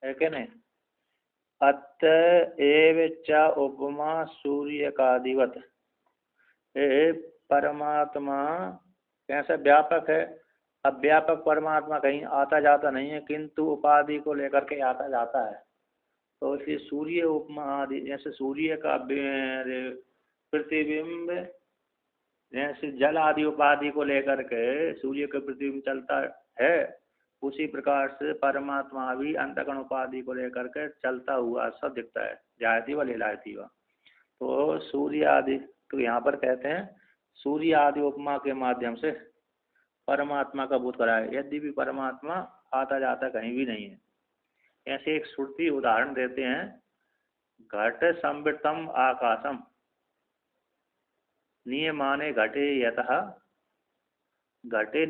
है कि नहीं। अत एव च उपमा सूर्य का दिवत। ये परमात्मा कैसा व्यापक है। अब व्यापक परमात्मा कहीं आता जाता नहीं है, किंतु उपाधि को लेकर के आता जाता है। तो इसलिए सूर्य उपमा आदि, जैसे सूर्य का प्रतिबिंब, जैसे जल आदि उपाधि को लेकर के सूर्य का प्रतिबिंब चलता है, उसी प्रकार से परमात्मा भी अंतःकरण उपाधि को लेकर के चलता हुआ सब दिखता है, जायती व लीलायती व। तो सूर्य आदि, तो यहाँ पर कहते हैं सूर्य आदि उपमा के माध्यम से परमात्मा का बोध कराए, यद्यपि परमात्मा आता जाता कहीं भी नहीं है। ऐसे एक श्रुति उदाहरण देते हैं, घट संवृतम आकाशम नियमाने घटे यतः घटे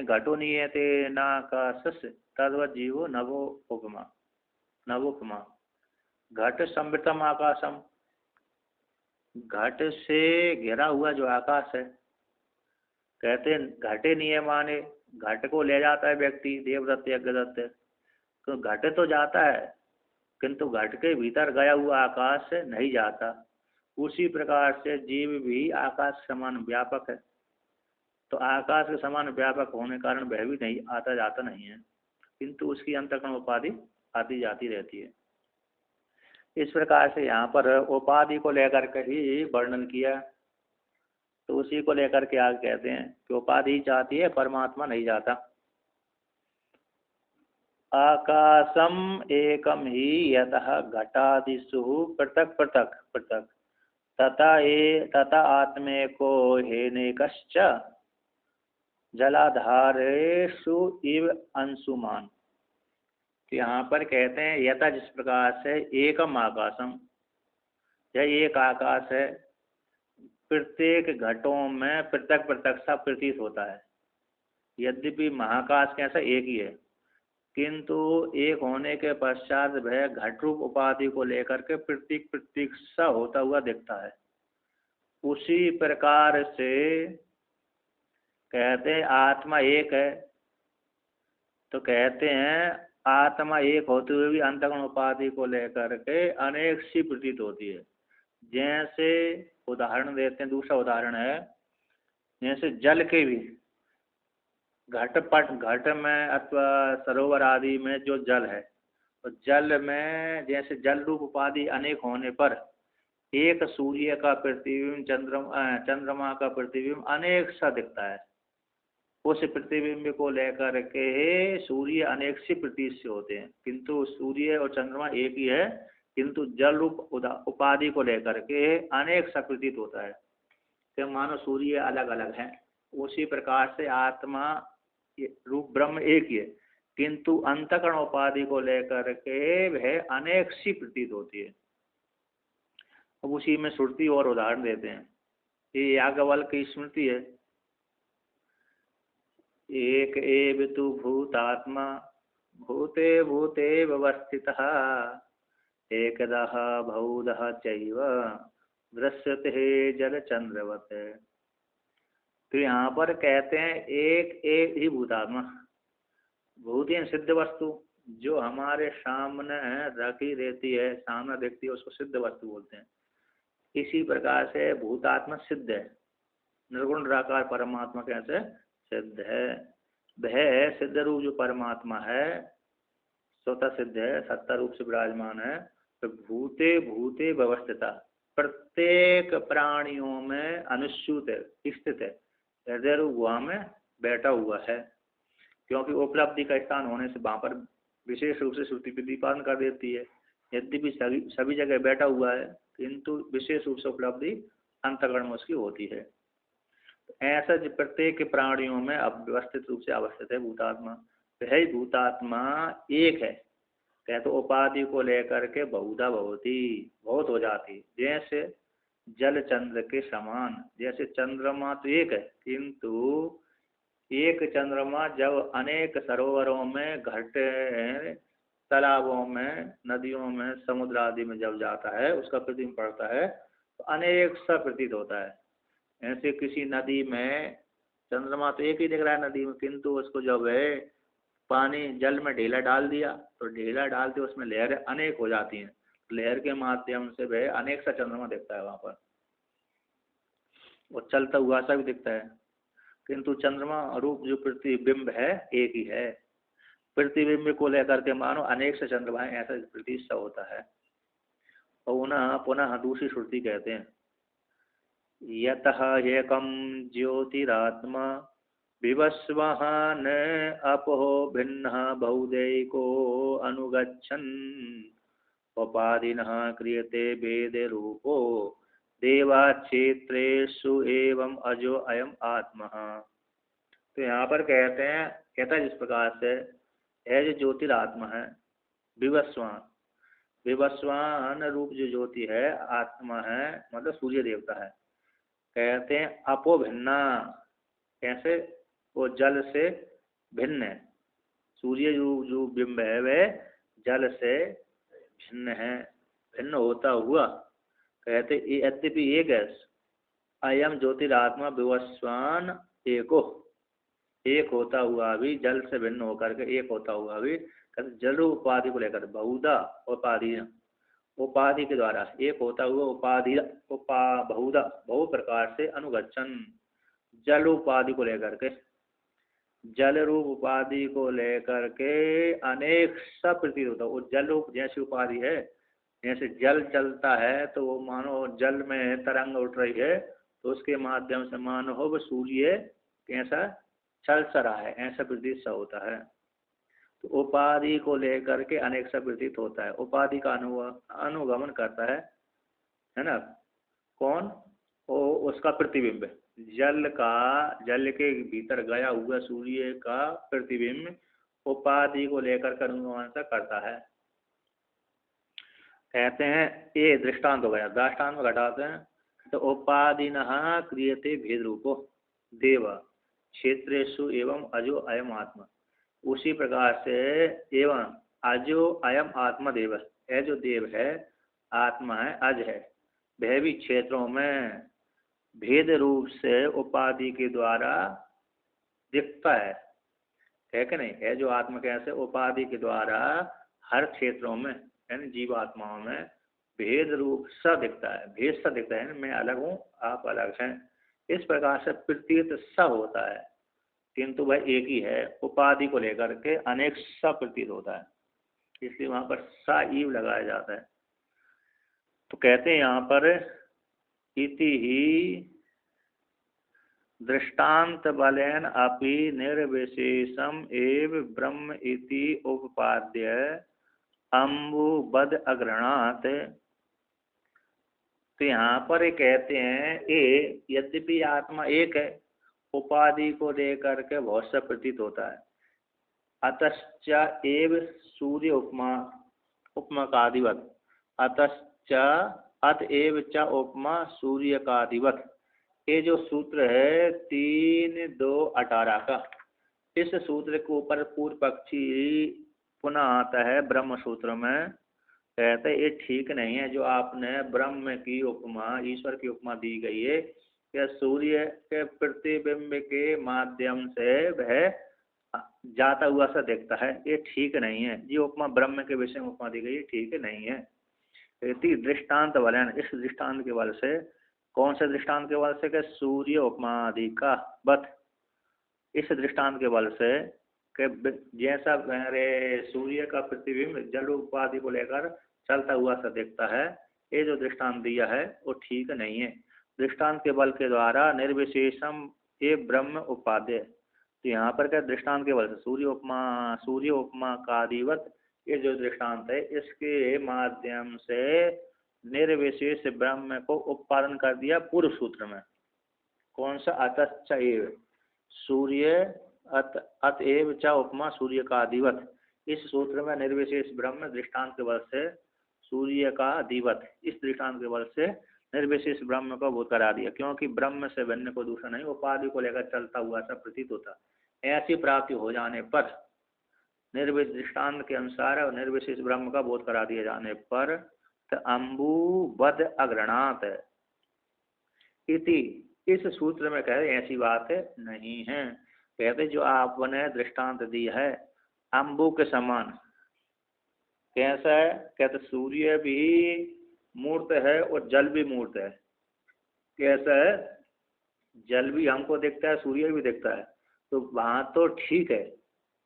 घटो नियते नाकाशस्य तद्वत् जीवो नवो उपमा नवोपमा। घट संवृतम आकाशम, घट से घिरा हुआ जो आकाश है, कहते घटे नियमाने, घट को ले जाता है व्यक्ति, देवदत्त यज्ञदत्त, तो घट तो जाता है किंतु घट के भीतर गया हुआ आकाश से नहीं जाता। उसी प्रकार से जीव भी आकाश समान व्यापक है, तो आकाश के समान व्यापक होने के कारण वह भी नहीं आता जाता नहीं है, किंतु उसकी अंतःकरण उपाधि आती जाती रहती है। इस प्रकार से यहाँ पर उपाधि को लेकर के ही वर्णन किया, तो उसी को लेकर के आगे कहते हैं कि उपाधि चाहती है, परमात्मा नहीं जाता। आकाशम एकम ही यतः घटादिषु पृथक पृथक पृथक तथा आत्मेको हेनेकश्च जलाधारेषु इव अंशुमान। तो यहाँ पर कहते हैं यथा, जिस प्रकार से एकम आकाशम, यह एक आकाश है, प्रत्येक घटों में पृथक पृथक सा प्रतीत होता है। यद्यपि महाकाश कैसा एक ही है, किंतु एक होने के पश्चात वह घट रूप उपाधि को लेकर के प्रतीक प्रतीक सा होता हुआ दिखता है। उसी प्रकार से कहते हैं आत्मा एक है, तो कहते हैं आत्मा एक होते हुए भी अंतःकरण उपाधि को लेकर के अनेक सी प्रतीत होती है। जैसे उदाहरण देते हैं, दूसरा उदाहरण है, जैसे जल के भी घट में अथवा सरोवर आदि में जो जल है, तो जल में जैसे जल रूप उपाधि अनेक होने पर एक सूर्य का प्रतिबिंब, चंद्रमा का प्रतिबिंब अनेक सा दिखता है। उस प्रतिबिंब को लेकर के सूर्य अनेक सी प्रतीत से होते हैं, किंतु सूर्य और चंद्रमा एक ही है, किंतु जल रूप उपाधि को लेकर के अनेक सा प्रतीत होता है, तो मानो सूर्य अलग अलग है। उसी प्रकार से आत्मा रूप ब्रह्म एक ही है, किंतु अंतःकरण उपाधि को लेकर के वह अनेक सी प्रतीत होती है। अब उसी में श्रुति और उदाहरण देते हैं। ये याज्ञवल्क्य की स्मृति है, एक एव तु भूतात्मा भूते भूते व्यवस्थितः एकदः बहुधः चैव दृश्यते जल चंद्रवत। तो यहाँ पर कहते हैं एक एक ही भूतात्मा, भूतेन सिद्ध वस्तु जो हमारे सामने रखी रहती है, सामने देखती है, उसको सिद्ध वस्तु बोलते हैं। इसी प्रकार से भूतात्मा सिद्ध है, निर्गुण निराकार परमात्मा कैसे सिद्ध है। वह सिद्ध रूप जो परमात्मा है स्वतः सिद्ध है, सत्ता रूप से विराजमान है। तो भूते भूते व्यवस्थिता, प्रत्येक प्राणियों में अनुस्यूत है, स्थित है, हृदय रूप गुहा में बैठा हुआ है। क्योंकि उपलब्धि का स्थान होने से वहाँ पर विशेष रूप से श्रुति प्रतिपादन कर देती है। यद्यपि सभी जगह बैठा हुआ है, किंतु विशेष रूप से उपलब्धि अंतःकरण में उसकी होती है। ऐसा जो प्रत्येक प्राणियों में अव्यवस्थित रूप से अवस्थित है भूतात्मा, वह भूतात्मा एक है। कहते तो उपाधि को लेकर के बहुधा भवती, बहुत हो जाती, जैसे जल चंद्र के समान। जैसे चंद्रमा तो एक है, किंतु एक चंद्रमा जब अनेक सरोवरों में, घट तालाबों में, नदियों में, समुद्र आदि में जब जाता है, उसका प्रतिबिंब पड़ता है, तो अनेक सा प्रतीत होता है। ऐसे किसी नदी में चंद्रमा तो एक ही दिख रहा है नदी में, किंतु उसको जब है पानी जल में ढेला डाल दिया तो ढेला डालते उसमें लहरें अनेक हो जाती हैं, लहर के माध्यम से वह अनेक सा चंद्रमा दिखता है वहां पर, और चलता हुआ सा भी दिखता है। किंतु चंद्रमा रूप जो प्रतिबिंब है एक ही है। प्रतिबिंब को लेकर के मानो अनेक से चंद्रमाएं, ऐसा प्रतीत सा होता है। और पुनः पुनः दूसरी श्रुति कहते हैं, यतः एकम ज्योतिरात्मा विवस्वान अपो भिन्न बहुदैको अनुगच्छन् उपाधिनः क्रियते वेद रूपो देवाक्षेत्रेषु एवं अजो अयम आत्मा। तो यहाँ पर कहते हैं, कहता है जिस प्रकार से है जो ज्योतिरात्मा है, विवस्वान, विवस्वान रूप जो ज्योति है आत्मा है, मतलब सूर्य देवता है। कहते हैं अपो भिन्ना, कैसे? वो जल से भिन्न है। सूर्य जो जो बिंब है वह जल से भिन्न है, भिन्न होता हुआ। कहते यद्यपि एक है, अयम ज्योतिरात्मा विवस्वान एको, एक होता हुआ भी, जल से भिन्न होकर के एक होता हुआ भी, कहते जल उपाधि को लेकर बहुधा उपाधि, उपाधि के द्वारा एक होता हुआ उपाधि बहुधा बहु प्रकार से अनुगच्छन, जल उपाधि को लेकर के, जल रूप उपाधि को लेकर के अनेक सा प्रतीत होता है। वो जल रूप जैसी उपाधि है, जैसे जल चलता है तो वो मानो जल में तरंग उठ रही है, तो उसके माध्यम से मानो हो वो सूर्य कैसा चल सा रहा है, ऐसा प्रतीत सा होता है। तो उपाधि को लेकर के अनेक सा प्रतीत होता है। उपाधि का अनुगमन करता है ना कौन? वो उसका प्रतिबिंब, जल का, जल के भीतर गया हुआ सूर्य का प्रतिबिंब उपाधि को लेकर कर अनुगमन सा करता है। कहते हैं ये दृष्टांत हो गया, दृष्टांत में घटाते हैं तो उपाधिनः क्रियते भेद रूपो देव क्षेत्रेषु एवं अजो अयम आत्मा। उसी प्रकार से एवं अजो अयम आत्मा देव, है जो देव है, आत्मा है, अज है, वह भी क्षेत्रों में भेद रूप से उपाधि के द्वारा दिखता है कि नहीं? है जो आत्मा कैसे उपाधि के द्वारा हर क्षेत्रों में, यानी जीवात्माओं में भेद रूप सा दिखता है, भेद सा दिखता है, मैं अलग हूँ आप अलग हैं, इस प्रकार से प्रतीत सा होता है, किंतु वह एक ही है। उपाधि को लेकर के अनेक सा प्रतीत होता है, इसलिए वहां पर सा ईव लगाया जाता है। तो कहते हैं यहाँ पर इति ही दृष्टांत बलेन अपि निर्विशेषम एव ब्रह्म इति उपपाद्य अम्बुबद अग्रणात। तो यहाँ पर कहते हैं ये यद्यपि आत्मा एक है, उपाधि को लेकर के बहुत सा प्रतीत होता है। अतश्च एव सूर्य उपमा उपमा का अधिवत, अतश्च अतएव च उपमा सूर्य का अधिवत। ये जो सूत्र है 3-2-18 का, इस सूत्र के ऊपर पूर्व पक्षी पुनः आता है ब्रह्म सूत्र में, कहते ये ठीक नहीं है जो आपने ब्रह्म की उपमा, ईश्वर की उपमा दी गई है कि सूर्य के प्रतिबिंब के माध्यम से वह जाता हुआ सा दिखता है, ये ठीक नहीं है। ये उपमा ब्रह्म के विषय में उपमा दी गई है, ठीक नहीं है। इति दृष्टांत वाले, इस दृष्टांत के बल से, कौन से दृष्टांत के बल से? कि सूर्य उपमादि का बत, इस दृष्टांत के बल से कि जैसा मेरे सूर्य का प्रतिबिंब जल उपाधि को लेकर चलता हुआ सा दिखता है, ये जो दृष्टांत दिया है वो ठीक नहीं है। दृष्टांत के बल के द्वारा निर्विशेषम ये ब्रह्म उपाध्य। तो यहाँ पर क्या दृष्टांत के बल से सूर्य उपमा का अधिवत, ये जो दृष्टांत है इसके माध्यम से निर्विशेष ब्रह्म को उत्पादन कर दिया पूर्व सूत्र में। कौन सा? अतश्च एव सूर्य अतएव च उपमा सूर्य का अधिवत, इस सूत्र में निर्विशेष ब्रह्म दृष्टांत के बल से सूर्य का अधिवत, इस दृष्टांत के बल से निर्विशेष ब्रह्म को बोध करा दिया, क्योंकि ब्रह्म से भिन्न को दूसरा नहीं, उपाधि को लेकर चलता हुआ सा प्रतीत होता। ऐसी प्राप्ति हो जाने पर निर्विशेष दृष्टांत के अनुसार और निर्विशेष ब्रह्म का बोध करा दिए जाने पर अम्बुबद अग्रणात इति, इस सूत्र में कहे ऐसी बात नहीं है। कहते जो आपने दृष्टांत दी है अम्बु के समान। कैसा है? कहते सूर्य भी मूर्त है और जल भी मूर्त है। कैसा है? जल भी हमको दिखता है, सूर्य भी दिखता है, तो वहाँ तो ठीक है।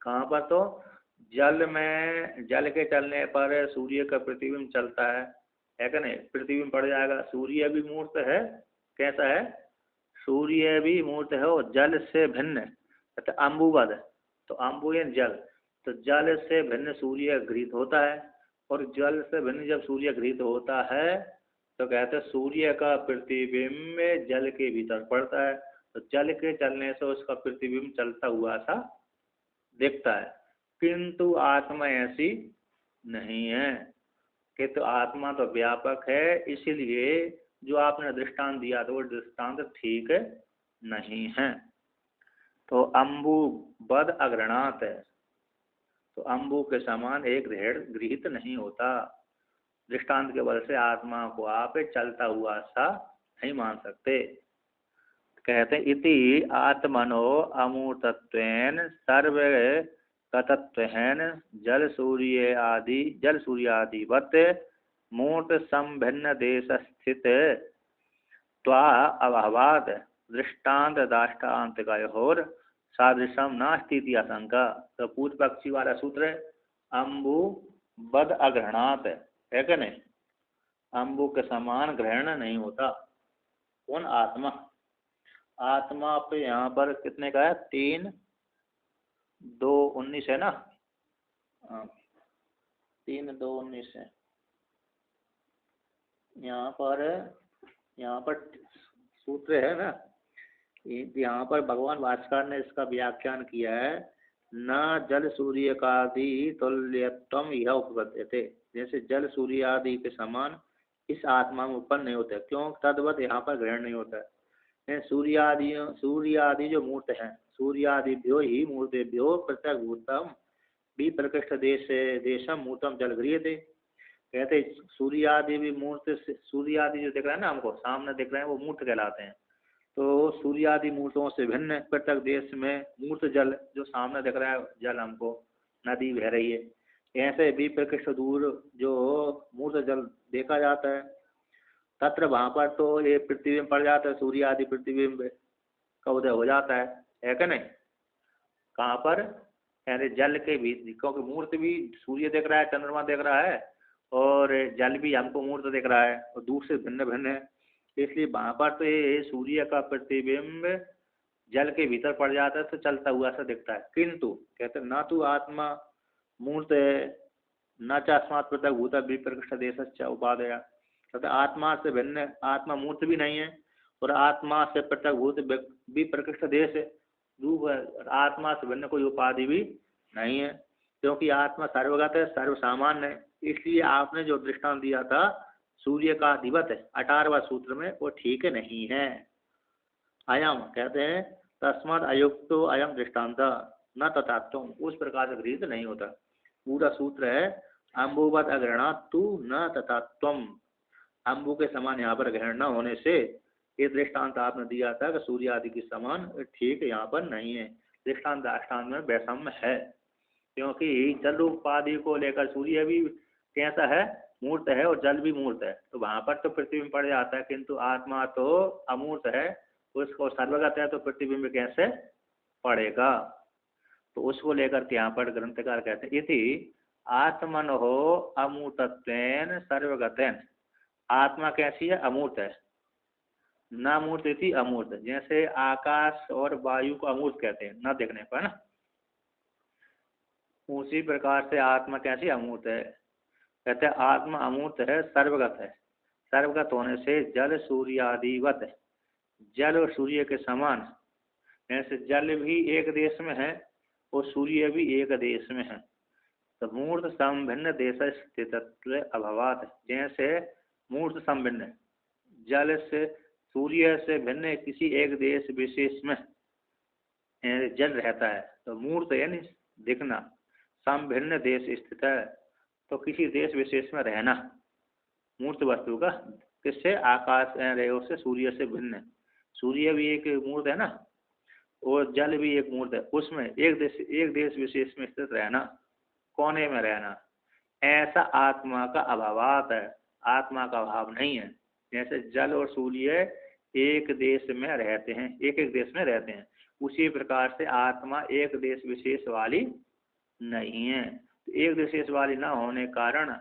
कहाँ पर? तो जल में, जल के चलने पर सूर्य का प्रतिबिंब चलता है कि नहीं? प्रतिबिंब पड़ जाएगा। सूर्य भी मूर्त है। कैसा है? सूर्य भी मूर्त है और जल से भिन्न, तो अम्बुवद, तो अम्बु यानी जल, तो जल से भिन्न सूर्य घृत होता है। और जल से भिन्न जब सूर्य घृत होता है तो कहते हैं सूर्य का प्रतिबिंब जल के भीतर पड़ता है, तो जल के चलने से उसका प्रतिबिंब चलता हुआ सा दिखता है। किंतु आत्मा ऐसी नहीं है कि तो आत्मा तो व्यापक है, इसीलिए जो आपने दृष्टांत दिया था वो दृष्टांत ठीक नहीं है। तो अम्बु बद अग्रणात है, तो अम्बु के समान एक गृहित नहीं होता। दृष्टांत के बल से आत्मा को आप चलता हुआ सा नहीं मान सकते। कहते इति आत्मनो अमूर्तत्वेन सर्व कतत्वेन जल सूर्य आदिवत मूर्त संभिन्न देश स्थित त्वा अभावात दृष्टांत दाष्टान्त गयोर सादृशम नास्ती आशंका। तो पूर्व पक्षी वाला सूत्र है, अम्बु बद अग्रहणात है कि नहीं? अम्बु के समान ग्रहण नहीं होता। कौन? आत्मा। आत्मा पे यहाँ पर कितने का है? 3:2:19 है ना? 3:2:19 है यहाँ पर सूत्र है ना। यहाँ पर भगवान भास्कर ने इसका व्याख्यान किया है, न जल सूर्य का आदि तुल्यत्वम यह उपपद्य थे। जैसे जल सूर्य आदि के समान इस आत्मा में उत्पन्न नहीं होता। क्यों? तद्वत यहाँ पर ग्रहण नहीं होता है। सूर्य आदि जो मूर्त है, सूर्यादिभ्यो ही मूर्तेभ्यो पृथक भूतम विप्रकृष्ट देशम मूर्तम जल गृह्यते। कहते सूर्य आदि भी मूर्त, सूर्य आदि जो दिख रहा है ना हमको सामने दिख रहे हैं, वो मूर्त कहलाते हैं। तो सूर्य आदि मूर्तों से भिन्न पृथक देश में मूर्त जल जो सामने दिख रहा है, जल हमको नदी बह रही है, ऐसे भी प्रकृष्ट दूर जो मूर्त जल देखा जाता है, तत्र वहाँ पर तो ये प्रतिबिंब पड़ जाता है, सूर्य आदि प्रतिबिंब का उदय हो जाता है कि नहीं? कहाँ पर? यानी जल के भी, क्योंकि मूर्त भी सूर्य दिख रहा है, चंद्रमा दिख रहा है, और जल भी हमको मूर्त दिख रहा है और दूर से भिन्न भिन्न है, इसलिए वहाँ पर तो ये सूर्य का प्रतिबिंब जल के भीतर पड़ जाता है तो चलता हुआ सा दिखता है। किंतु कहते न तो आत्मा मूर्त है, न चास्मात् पृथक भूत विप्रकृष्ट देश उपादया। कहते आत्मा से भिन्न, आत्मा मूर्त भी नहीं है और आत्मा से पृथक भूत विप्रकृष्ट देश है, आत्मा से भिन्न कोई उपाधि भी नहीं है, क्योंकि आत्मा सर्वगत है, सर्वसामान्य है। इसलिए आपने जो दृष्टांत दिया था सूर्य का अधिवत है 18वां सूत्र में, वो ठीक नहीं है। अयम कहते हैं तस्मात् अयुक्तो अयम दृष्टांत न तथात्म, उस प्रकार से गृहीत नहीं होता। पूरा सूत्र है अम्बुवत अग्रहणात् तु न तथात्म, अम्बु के समान यहाँ पर ग्रहण न होने से ये दृष्टांत आपने दिया था कि सूर्य आदि के समान, ठीक यहाँ पर नहीं है। दृष्टांत दाष्टान्त में वैषम्य है, क्योंकि जल उपाधि को लेकर सूर्य भी कैसा है? मूर्त है और जल भी मूर्त है, तो वहाँ पर तो प्रतिबिंब पड़ जाता है, किंतु आत्मा तो अमूर्त है, उसको सर्वगत है, तो प्रतिबिंब कैसे पड़ेगा? तो उसको लेकर के यहाँ पर ग्रंथकार कहते हैं इति आत्मन हो अमूर्तत्वेन सर्वगतेन। आत्मा कैसी है? अमूर्त है। न मूर्त थी अमूर्त, जैसे आकाश और वायु को अमूर्त कहते हैं न देखने पर ना, उसी प्रकार से आत्मा कैसी? अमूर्त है। कहते हैं आत्मा अमूर्त है, सर्वगत है। सर्वगत होने से जल सूर्य आदिवत है, जल और सूर्य के समान, ऐसे जल भी एक देश में है और सूर्य भी एक देश में है। तो मूर्त संभिन्न देश स्थितत्व अभावात, जैसे मूर्त संभिन्न जल से सूर्य से भिन्न किसी एक देश विशेष में जल रहता है, तो मूर्त यानी दिखना, संभिन्न देश स्थित है तो किसी देश विशेष में रहना मूर्त वस्तु का। किससे? आकाश रेव से, सूर्य से भिन्न। सूर्य भी एक मूर्त है ना, और जल भी एक मूर्त है, उसमें एक देश विशेष में स्थित रहना, कोने में रहना, ऐसा आत्मा का अभावात है, आत्मा का अभाव नहीं है। जैसे जल और सूर्य एक देश में रहते हैं, एक एक देश में रहते हैं, उसी प्रकार से आत्मा एक देश विशेष वाली नहीं है। तो एक देश विशेष वाली न होने कारण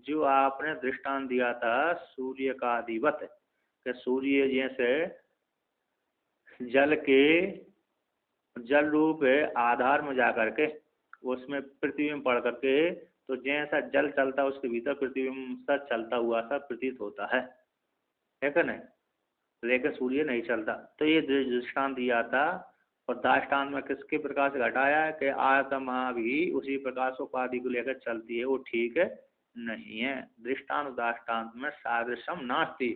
जो आपने दृष्टांत दिया था सूर्य का अधिवत, कि सूर्य जैसे जल रूप आधार में जाकर के उसमें प्रतिबिंब पड़ करके, तो जैसा जल चलता है उसके भीतर प्रतिबिंब सा चलता हुआ सा प्रतीत होता है क्या नहीं, लेकिन सूर्य नहीं चलता। तो ये दृष्टांत दिया था, और दाष्टान्त में किसके प्रकार से घटाया है कि आत्मा भी उसी प्रकार से उपाधि को लेकर चलती है, वो ठीक है नहीं है। दृष्टांत दाष्टान्त में सादृश्यम नास्ति,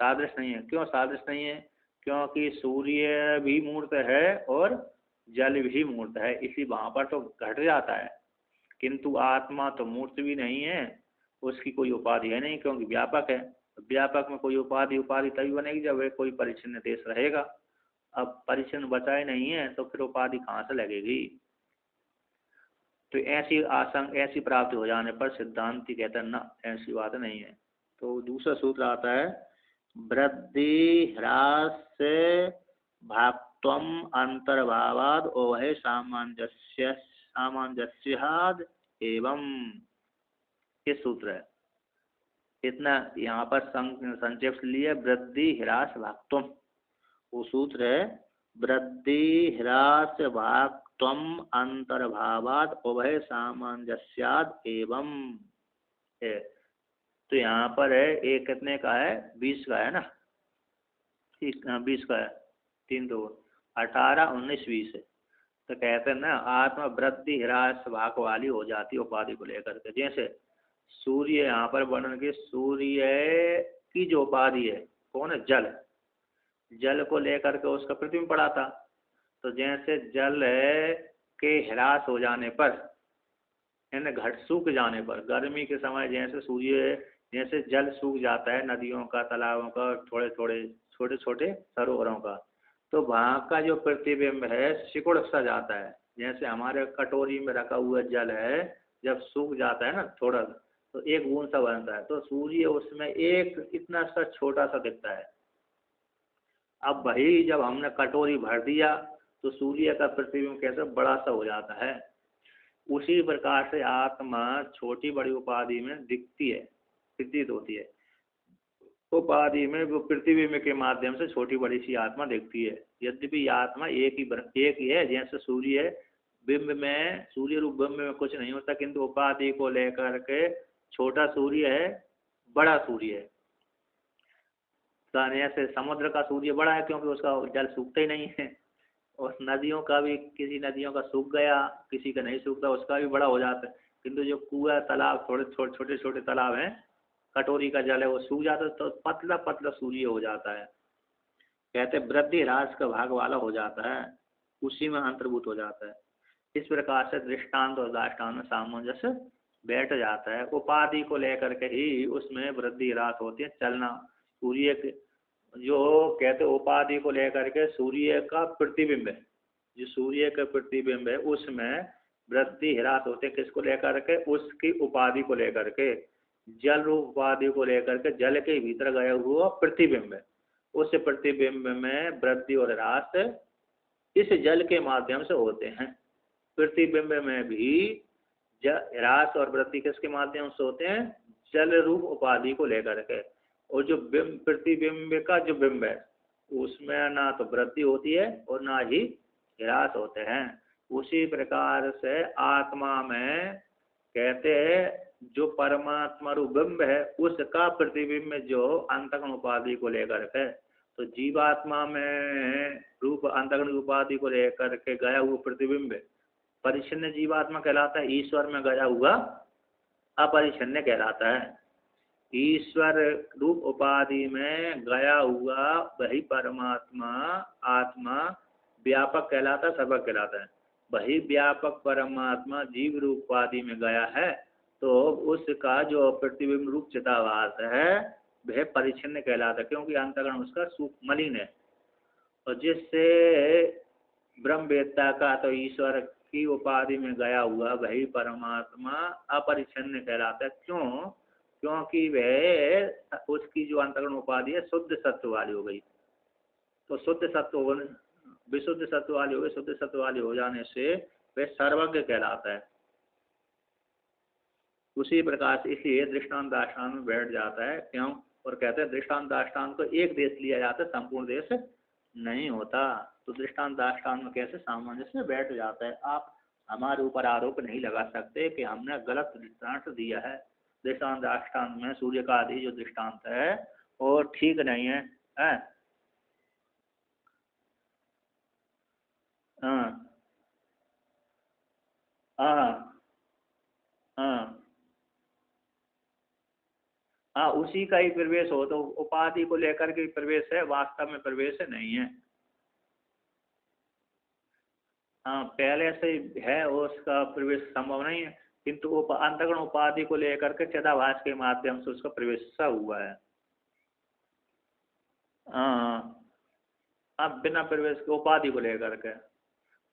सादृश्य नहीं है। क्यों सादृश्य नहीं है? क्योंकि सूर्य भी मूर्त है और जल भी मूर्त है, इसी वहां पर तो घट जाता है, किंतु आत्मा तो मूर्त भी नहीं है, उसकी कोई उपाधि है नहीं, क्योंकि व्यापक है। व्यापक में कोई उपाधि तभी बनेगी जब वह कोई परिच्छिन्न देश रहेगा। अब परिच्छिन्न बचाए नहीं है तो फिर उपाधि कहाँ से लगेगी? तो ऐसी प्राप्ति हो जाने पर सिद्धांति कहते हैं ना, ऐसी बात नहीं है। तो दूसरा सूत्र आता है, वृद्धि ह्रास भाक्त्वम अंतर्भावाद ओहे सामंजस्याद एवं, ये सूत्र है। इतना यहाँ पर संक्षेप लिए, वृद्धि ह्रास भाक्त्वम, वो सूत्र है वृद्धि ह्रास भाक्त्वम अंतर्भावाद उभय सामंजस्याद एवं है। तो यहाँ पर है, एक कितने का है? 20 का है ना, 20 का है, 3 2 18 19 20 है। तो कहते हैं ना आत्मा वृद्धि ह्रास भाग वाली हो जाती है उपाधि को लेकर के। जैसे सूर्य यहाँ पर वर्णन के, सूर्य की जो उपाधि है कौन है? जल। जल को लेकर के उसका प्रतिबिंब पड़ा था, तो जैसे जल के ह्रास हो जाने पर, यानी घट सूख जाने पर, गर्मी के समय जैसे जल सूख जाता है नदियों का, तालाबों का, थोड़े थोड़े छोटे छोटे सरोवरों का, तो वहाँ का जो प्रतिबिंब है सिकुड़ सा जाता है। जैसे हमारे कटोरी में रखा हुआ जल है, जब सूख जाता है ना थोड़ा, तो एक बूंद सा बनता है, तो सूर्य उसमें एक इतना सा छोटा सा दिखता है। अब वही जब हमने कटोरी भर दिया तो सूर्य का प्रतिबिंब कैसे बड़ा सा हो जाता है। उसी प्रकार से आत्मा छोटी बड़ी उपाधि में दिखती है, प्रतीत होती है। उपाधि में वो प्रतिबिंब के माध्यम से छोटी बड़ी सी आत्मा दिखती है। यद्यपि आत्मा एक ही है, जैसे सूर्य बिंब में, सूर्य रूप बिंब में कुछ नहीं होता, किंतु उपाधि को लेकर के छोटा सूर्य है, बड़ा सूर्य है। ऐसे समुद्र का सूर्य बड़ा है क्योंकि उसका जल सूखता ही नहीं है, और नदियों का भी, किसी नदियों का सूख गया, किसी का नहीं सूखता, उसका भी बड़ा हो जाता है। किंतु जो कुआं तालाब, थोड़े छोटे छोटे तालाब हैं, कटोरी का जल है वो सूख जाता है, तो पतला पतला सूर्य हो जाता है। कहते वृद्धि ह्रास का भाग वाला हो जाता है, उसी में अंतर्भूत हो जाता है। इस प्रकार से दृष्टांत और दाष्टान्त में सामंजस्य बैठ जाता है। उपाधि को लेकर के ही उसमें वृद्धि ह्रास होती है, चलना। सूर्य के जो कहते उपाधि को लेकर के सूर्य का प्रतिबिंब है, जो सूर्य का प्रतिबिंब है उसमें वृद्धि ह्रास होते, किसको लेकर के? उसकी उपाधि को लेकर के, जल रूप उपाधि को लेकर के, जल के भीतर गया हुआ प्रतिबिंब है, उस प्रतिबिंब में वृद्धि और ह्रास इस जल के माध्यम से होते हैं। प्रतिबिंब में भी ह्रास और वृद्धि किसके माध्यम से होते हैं? जल रूप उपाधि को लेकर के। और जो बिंब, प्रतिबिंब का जो बिंब है उसमें ना तो वृद्धि होती है और ना ही ह्रास होते हैं। उसी प्रकार से आत्मा में कहते हैं जो परमात्मा रूप बिंब है उसका प्रतिबिंब जो अंतःकरण उपाधि को लेकर के, तो जीवात्मा में रूप अंतःकरण उपाधि को लेकर के गया हुआ प्रतिबिंब परिच्छिन्न जीवात्मा कहलाता है, ईश्वर में गया हुआ अपरिच्छिन्न कहलाता है। ईश्वर रूप उपाधि में गया हुआ वही परमात्मा आत्मा व्यापक कहलाता है, सर्वज्ञ कहलाता है। वही व्यापक परमात्मा जीव रूप उपाधि में गया है, तो उसका जो प्रतिबिंब रूप चिताभास है वह परिच्छिन्न कहलाता है, क्योंकि अंतःकरण उसका सूक्ष्म मलिन है। और जिससे ब्रह्मवेत्ता का तो ईश्वर की उपाधि में गया हुआ वही परमात्मा अपरिच्छिन्न कहलाता है। क्यों? क्योंकि वह उसकी जो अंतर्गुण उपाधि है शुद्ध सत्व वाली हो गई। तो शुद्ध सत्व होने, विशुद्ध सत्व वाली हो गई, शुद्ध सत्व वाली हो जाने से वह सर्वज्ञ कहलाता है। उसी प्रकार से इसलिए दृष्टांत दाष्टान्त में बैठ जाता है। क्यों? और कहते हैं दृष्टांत दाष्टान्त को एक देश लिया जाता है, संपूर्ण देश नहीं होता। तो दृष्टांत दाष्टान्त में कैसे सामंजस्य में बैठ जाता है। आप हमारे ऊपर आरोप नहीं लगा सकते कि हमने गलत दृष्टांत दिया है। दृष्टांत दाष्टान्त में सूर्य का आदि जो दृष्टांत है वो ठीक नहीं है। हाँ हाँ हाँ हाँ हाँ, उसी का ही प्रवेश हो। तो उपाधि को लेकर के प्रवेश है, वास्तव में प्रवेश नहीं है। हाँ, पहले से ही है उसका प्रवेश संभव नहीं है, किंतु अंतगुण उपाधि को लेकर के चिदाभास के माध्यम से उसका प्रवेश हुआ है। हाँ, अब बिना प्रवेश के उपाधि को लेकर के,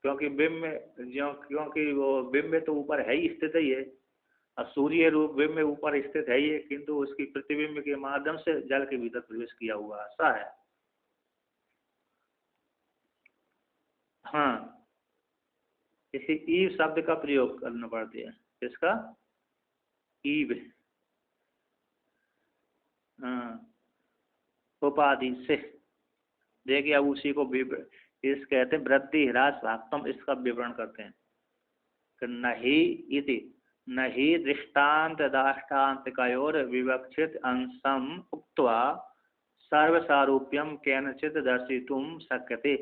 क्योंकि बिंब में जो, क्योंकि वो बिंब में तो ऊपर है ही, स्थित ही है। अब सूर्य रूप बिंब में ऊपर स्थित है ही है, किंतु उसकी प्रतिबिंब के माध्यम से जल के भीतर प्रवेश किया हुआ ऐसा है। हाँ, इसी ईव शब्द का प्रयोग करना पड़ती है। किसका? ईव। हाँ, उपाधि से। देखिए अब उसी को इस कहते हैं वृद्धि ह्रास भागतम, इसका विवरण करते हैं कि नहीं इति नहीं दृष्टान्त दाष्टान्त कयोर विवक्षित अंशम उक्त्वा सर्वसारूप्यम केनचित दर्शितुम शक्यते।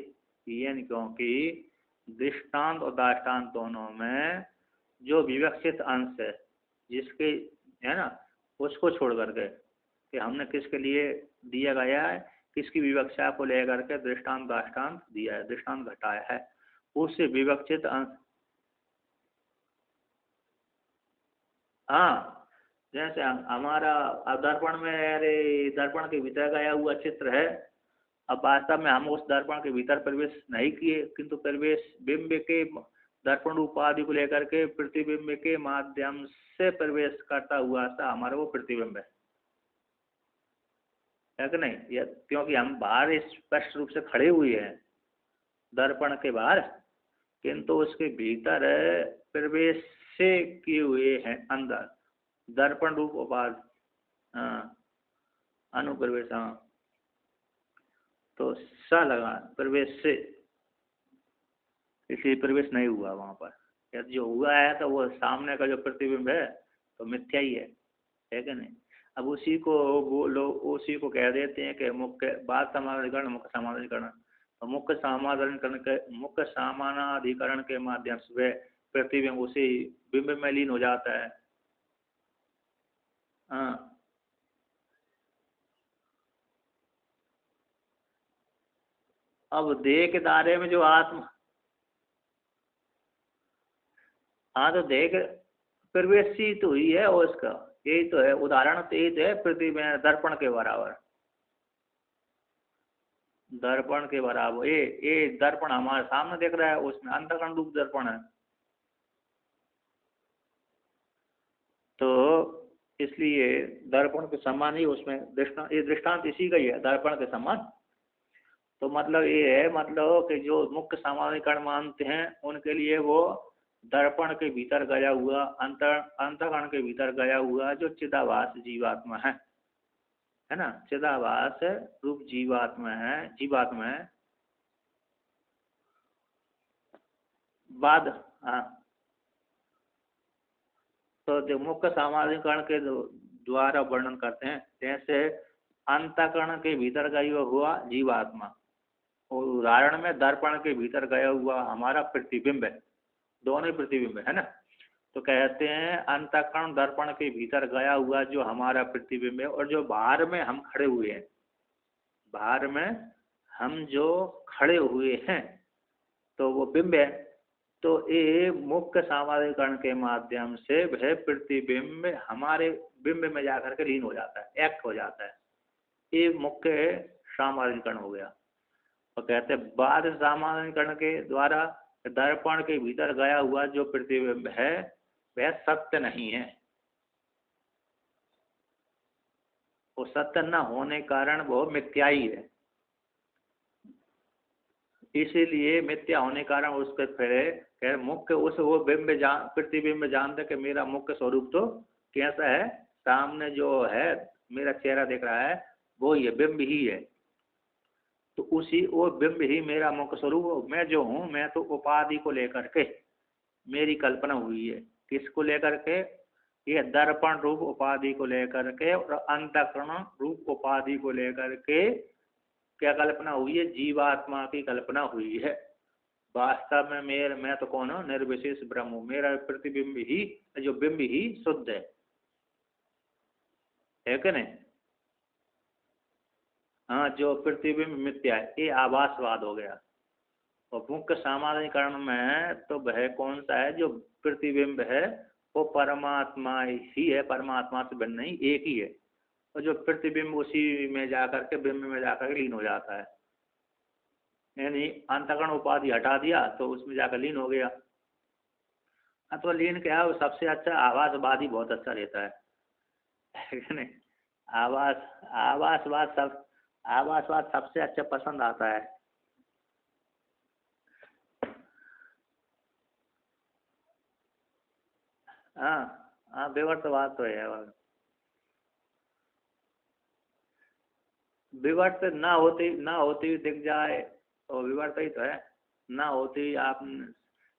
ये क्योंकि दृष्टांत और दाष्टान्त दोनों में जो विवक्षित अंश है, जिसके है ना, उसको छोड़ करके कि हमने किसके लिए दिया गया है, किसकी विवक्षा को लेकर के दृष्टांत दाष्टान्त दिया है, दृष्टांत घटाया है, उससे विवक्षित अंश। हाँ, जैसे हमारा दर्पण में, अरे दर्पण के भीतर गया हुआ चित्र है। अब वास्तव में हम उस दर्पण के भीतर प्रवेश नहीं किए, किंतु प्रवेश बिंब के दर्पण उपाधि को लेकर के प्रतिबिंब के माध्यम से प्रवेश करता हुआ था हमारा वो प्रतिबिंब है कि नहीं? या क्योंकि हम बाहर स्पष्ट रूप से खड़े हुए हैं दर्पण के बाहर, किंतु उसके भीतर प्रवेश से किए हुए हैं अंदर दर्पण रूप उपाधि। हाँ, अनुप्रवेश। हाँ, तो सा लगा प्रवेश से, इसलिए प्रवेश नहीं हुआ वहां पर। या जो हुआ है तो वो सामने का जो प्रतिबिंब है तो मिथ्या ही है कि नहीं? अब उसी को वो लोग उसी को कह देते हैं कि मुख्य बात समानाधिकरण, मुख्य समानाधिकरण। तो मुख्य समानाधिकरण के, मुख्य समानाधिकरण के माध्यम से वह प्रतिबिंब उसी बिंब में लीन हो जाता है। हाँ, अब देह के दायरे में जो आत्मा, हाँ तो देह के प्रवेश ही तो हुई है, और उसका यही तो है उदाहरण, तो यही तो है प्रतिबिंब दर्पण के बराबर। दर्पण के बराबर ये दर्पण हमारे सामने दिख रहा है, उसमें अंतःकरण रूप दर्पण है। तो इसलिए दर्पण के समान ही उसमें दृष्टांत, ये दृष्टांत इसी का ही है, दर्पण के समान। तो मतलब ये है, मतलब कि जो मुख्य सामान्यकरण मानते हैं उनके लिए वो दर्पण के भीतर गया हुआ अंतःकरण के भीतर गया हुआ जो चिदाभास जीवात्मा है ना, चिदाभास रूप जीवात्मा है, जीवात्मा है। बाद, हाँ, तो जो मुख्य सामान्यकरण के द्वारा वर्णन करते हैं, जैसे अंतःकरण के भीतर गया हुआ जीवात्मा, और उदाहरण में दर्पण के भीतर गया हुआ हमारा प्रतिबिंब है, दोनों ही प्रतिबिंब है ना। तो कहते हैं अंतःकरण दर्पण के भीतर गया हुआ जो हमारा प्रतिबिंब है, और जो बाहर में हम खड़े हुए हैं, बाहर में हम जो खड़े हुए हैं तो वो बिंब है। तो ये मुख्य सामान्यकरण के माध्यम से वह प्रतिबिंब हमारे बिंब में जाकर के लीन हो जाता है, एक्ट हो जाता है। ये मुख्य सामान्यकरण हो गया। और कहते हैं बाद सामान्यकरण के द्वारा दर्पण के भीतर गया हुआ जो प्रतिबिंब है वह सत्य नहीं है। वो सत्य न होने कारण वो मिथ्या ही है। इसीलिए मिथ्या होने के कारण उसके फिर मुख्य उस वो बिंब प्रतिबिंब जानते कि मेरा मुख्य स्वरूप तो कैसा है, सामने जो है मेरा चेहरा दिख रहा है वो ये बिंब ही है। तो उसी वो बिंब ही मेरा मुख्य स्वरूप, मैं जो हूँ मैं तो उपाधि को लेकर के मेरी कल्पना हुई है। किसको लेकर के? ये दर्पण रूप उपाधि को लेकर के और अंतःकरण रूप उपाधि को लेकर के क्या कल्पना हुई है? जीवात्मा की कल्पना हुई है। वास्तव में मैं तो कौन हूँ? निर्विशेष ब्रह्म हूँ। मेरा प्रतिबिंब ही जो बिंब ही शुद्ध है कि नहीं? हाँ, जो प्रतिबिंब मिथ्या है ये आभासवाद हो गया। और मुख्य सामान्यकरण में तो वह कौन सा है? जो प्रतिबिंब है वो परमात्मा ही है, परमात्मा से भिन्न नहीं, एक ही है। और जो प्रतिबिंब उसी में जाकर के बिंब में जाकर के लीन हो जाता है, यानी अंतःकरण उपाधि हटा दिया तो उसमें जाकर लीन हो गया। तो लीन क्या है? सबसे अच्छा आभासवादी बहुत अच्छा रहता है कि नहीं? आभास आभासवाद सबसे अच्छा पसंद आता है। हाँ हाँ, विवर्तवाद तो है। विवर्त ना होते ही दिख जाए तो विवर्त ही तो है। ना होते ही आप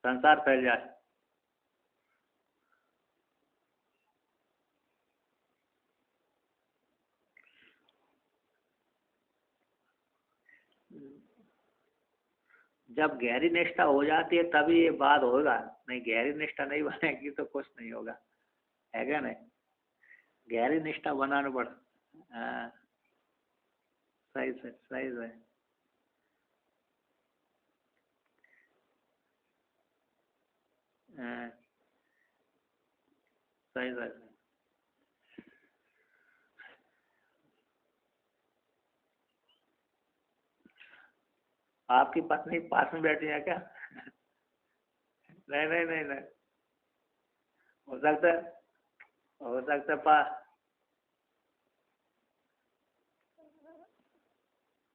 संसार फैल जाए। जब गहरी निष्ठा हो जाती है तभी ये बात होगा, नहीं गहरी निष्ठा नहीं बनेगी तो कुछ नहीं होगा, है क्या नहीं? गहरी निष्ठा बनाना पड़। हाँ, सही से सही से। हाँ, सही से। आपकी पत्नी पास में बैठी है क्या? नहीं नहीं नहीं नहीं, हो सकता है, हो सकता है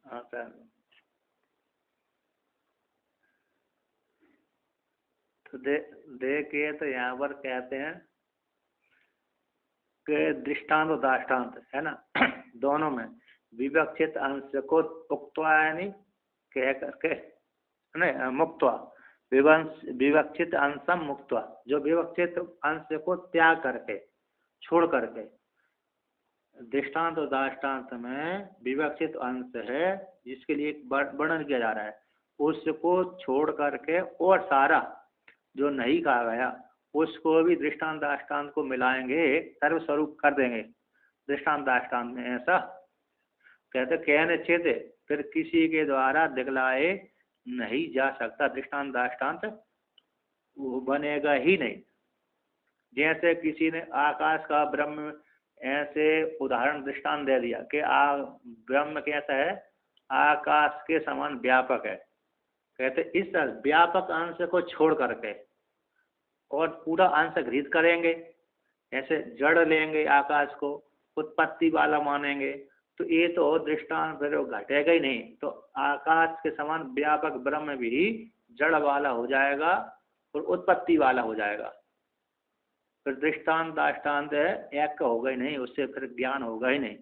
हाँ सर। तो देखिए, तो यहाँ पर कहते हैं कि दृष्टांत और दाष्टान्त है ना दोनों में विवक्षित अंश को उक्त्वा यानी कह करके नहीं मुक्त्वा, विवक्षित अंशम मुक्त्वा, जो विवक्षित अंश को त्याग करके छोड़ करके, दृष्टांत और दाष्टान्त में विवक्षित अंश है जिसके लिए वर्णन किया जा रहा है, उसको छोड़ करके और सारा जो नहीं कहा गया उसको भी दृष्टांत दाष्टान्त को मिलाएंगे, सर्वस्वरूप कर देंगे दृष्टांत दाष्टान्त में। ऐसा कहते कहने चित फिर किसी के द्वारा दिखलाए नहीं जा सकता, दृष्टांत दाष्टान्त वो बनेगा ही नहीं। जैसे किसी ने आकाश का ब्रह्म ऐसे उदाहरण दृष्टांत दे दिया कि ब्रह्म कैसा है? आकाश के समान व्यापक है। कहते इस व्यापक अंश को छोड़ करके और पूरा अंश गृहीत करेंगे, ऐसे जड़ लेंगे आकाश को, उत्पत्ति वाला मानेंगे, तो ये तो दृष्टांत फिर वो घटेगा ही नहीं। तो आकाश के समान व्यापक ब्रह्म भी जड़ वाला हो जाएगा और उत्पत्ति वाला हो जाएगा। फिर दृष्टांत दाष्टान्त है एक का होगा ही नहीं, उससे फिर ज्ञान होगा ही नहीं।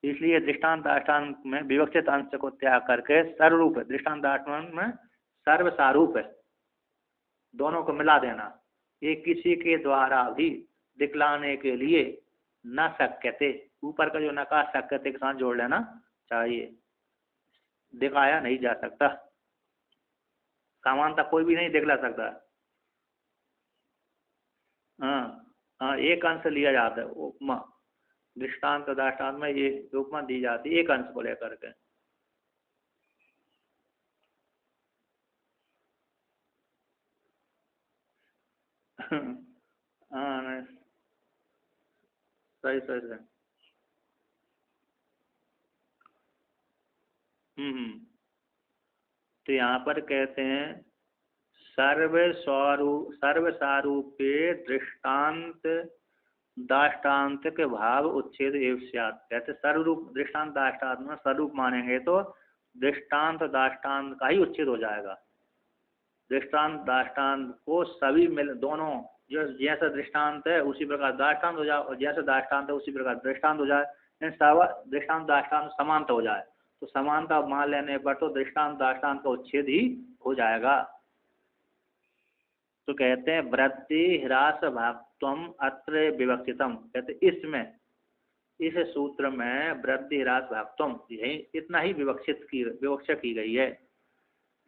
इसलिए दृष्टांत दाष्टान्त में विवक्षित अंश को त्याग करके सर्वरूप है, दृष्टांत दाष्टान्त में सर्व सारूप है, दोनों को मिला देना। ये किसी के द्वारा भी दिखलाने के लिए न शक्यते, ऊपर का जो नकार शक्यते के साथ जोड़ लेना चाहिए, दिखाया नहीं जा सकता, समानता कोई भी नहीं दिखला सकता। हाँ हाँ, एक अंश लिया जाता है उपमा, दृष्टांत दाष्टान्त में ये उपमा दी जाती है एक अंश को लेकर के। हाँ नहीं, सही सही सही। हम्म। तो यहाँ पर कहते हैं सर्व सारूपे दृष्टांत दाष्टान्त के भाव उच्छेद एव स्यात्। कहते सर्वरूप दृष्टांत दाष्टान्त में स्वरूप मानेंगे तो दृष्टांत दाष्टान्त का ही उच्छेद हो जाएगा। दृष्टांत दाष्टान्त को सभी मिल दोनों जो जैसा दृष्टांत है उसी प्रकार दाष्टान्त हो जाए और जैसा दाष्टान्त है उसी प्रकार दृष्टांत हो जाए। दृष्टांत दाष्टान्त समानता हो जाए तो समानता मान लेने पर तो दृष्टांत दाष्टान्त का उच्छेद ही हो जाएगा। तो कहते हैं वृद्धि ह्रास भागत्वम अत्र विवक्षितम। कहते इसमें इस सूत्र में वृद्धि ह्रास भागत्वम यही इतना ही विवक्षा की गई है।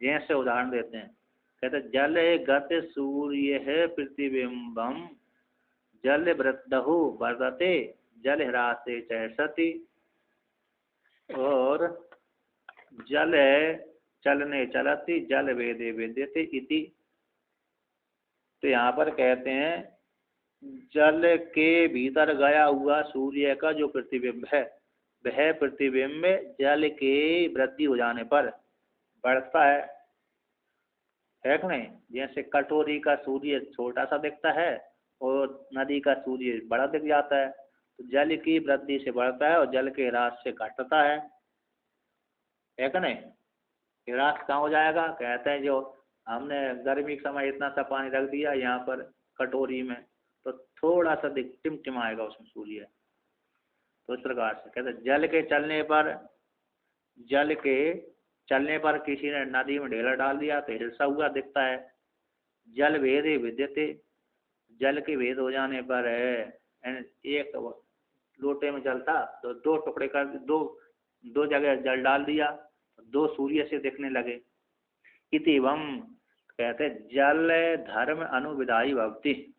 जैसे उदाहरण देते हैं कहते जल गत सूर्य है प्रतिबिंबम जल वृद्धहु वर्धते जल ह्रासे चैसति। और जल चलने चलती जल वेदे वेद्यते इति। तो यहाँ पर कहते हैं जल के भीतर गया हुआ सूर्य का जो प्रतिबिंब है वह प्रतिबिंब जल के वृद्धि हो जाने पर बढ़ता है कि नहीं। जैसे कटोरी का सूर्य छोटा सा दिखता है और नदी का सूर्य बड़ा दिख जाता है। तो जल की वृद्धि से बढ़ता है और जल के ह्रास से घटता है कि नहीं। ह्रास कहाँ हो जाएगा। कहते हैं जो हमने गर्मी के समय इतना सा पानी रख दिया यहाँ पर कटोरी में तो थोड़ा सा टिमटिमाएगा उसमें सूर्य। तो इस प्रकार से कहते हैं जल के चलने पर किसी ने नदी में ढेला डाल दिया तो हिलसा हुआ दिखता है। जल भेदे विद्यते जल के भेद हो जाने पर एक लोटे में जल था तो दो टुकड़े कर दो जगह जल डाल दिया दो सूर्य से दिखने लगे। इतिवम कहते जल धर्म अनुविधायी भवति।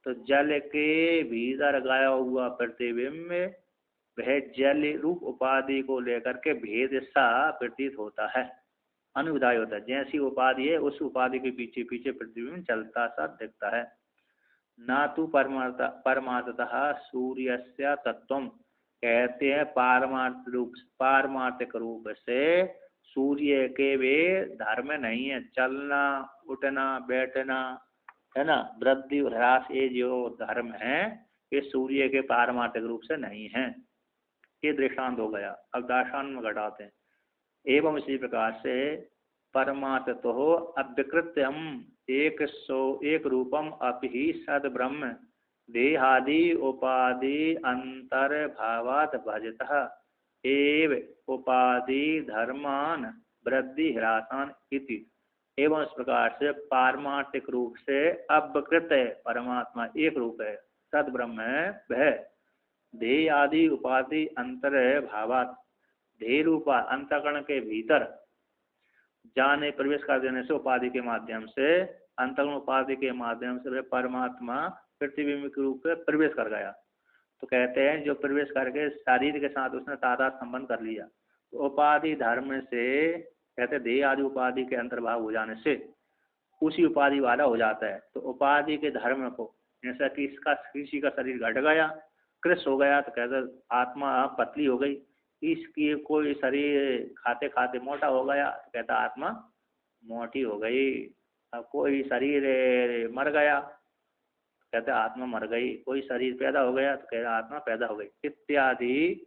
तो जल के भीतर गया हुआ प्रतिबिंब वह जल रूप उपाधि को लेकर के भेद सा प्रतीत होता है अनुविधायी होता है। जैसी उपाधि है उस उपाधि के पीछे पीछे प्रतिबिंब चलता सा दिखता है। ना तो परमार्थतः सूर्यस्य तत्वम। कहते हैं पारमार्थिक रूप से सूर्य के वे धर्म नहीं है। चलना उठना बैठना है ना वृद्धि ह्रास ये जो धर्म है ये सूर्य के पारमार्थिक रूप से नहीं है। ये दृष्टांत हो गया। अब दार्शान में घटाते हैं एवं इसी प्रकार से परमार्थ तो अव्यकृत्यम एक रूपम अपि सद ब्रह्म देहादि उपाधि अंतर्भावात् भजतः एव उपाधि धर्मान वृद्धि ह्रासान इति। एवं इस प्रकार से पारमार्थिक रूप से अव्यकृत है परमात्मा एक रूप है सद ब्रह्म है वह देह आदि उपाधि अंतर्भावात् देह रूपा अंतःकरण के भीतर जाने प्रवेश कर देने से उपाधि के माध्यम से अंतःकरण उपाधि के माध्यम से वह परमात्मा प्रतिबिंब के रूप में प्रवेश कर गया। तो कहते हैं जो प्रवेश करके शरीर के साथ उसने तादाद संबंध कर लिया तो उपाधि धर्म से कहते देह आदि उपाधि के अंतर्भाव हो जाने से उसी उपाधि वाला हो जाता है। तो उपाधि के धर्म को जैसा कि किसी का शरीर घट गया कृष हो गया तो कहते आत्मा पतली हो गई। इसकी कोई शरीर खाते खाते मोटा हो गया तो कहता आत्मा मोटी हो गई। अब कोई शरीर मर गया कहते आत्मा मर गई। कोई शरीर पैदा हो गया तो कहते आत्मा पैदा हो गई इत्यादि।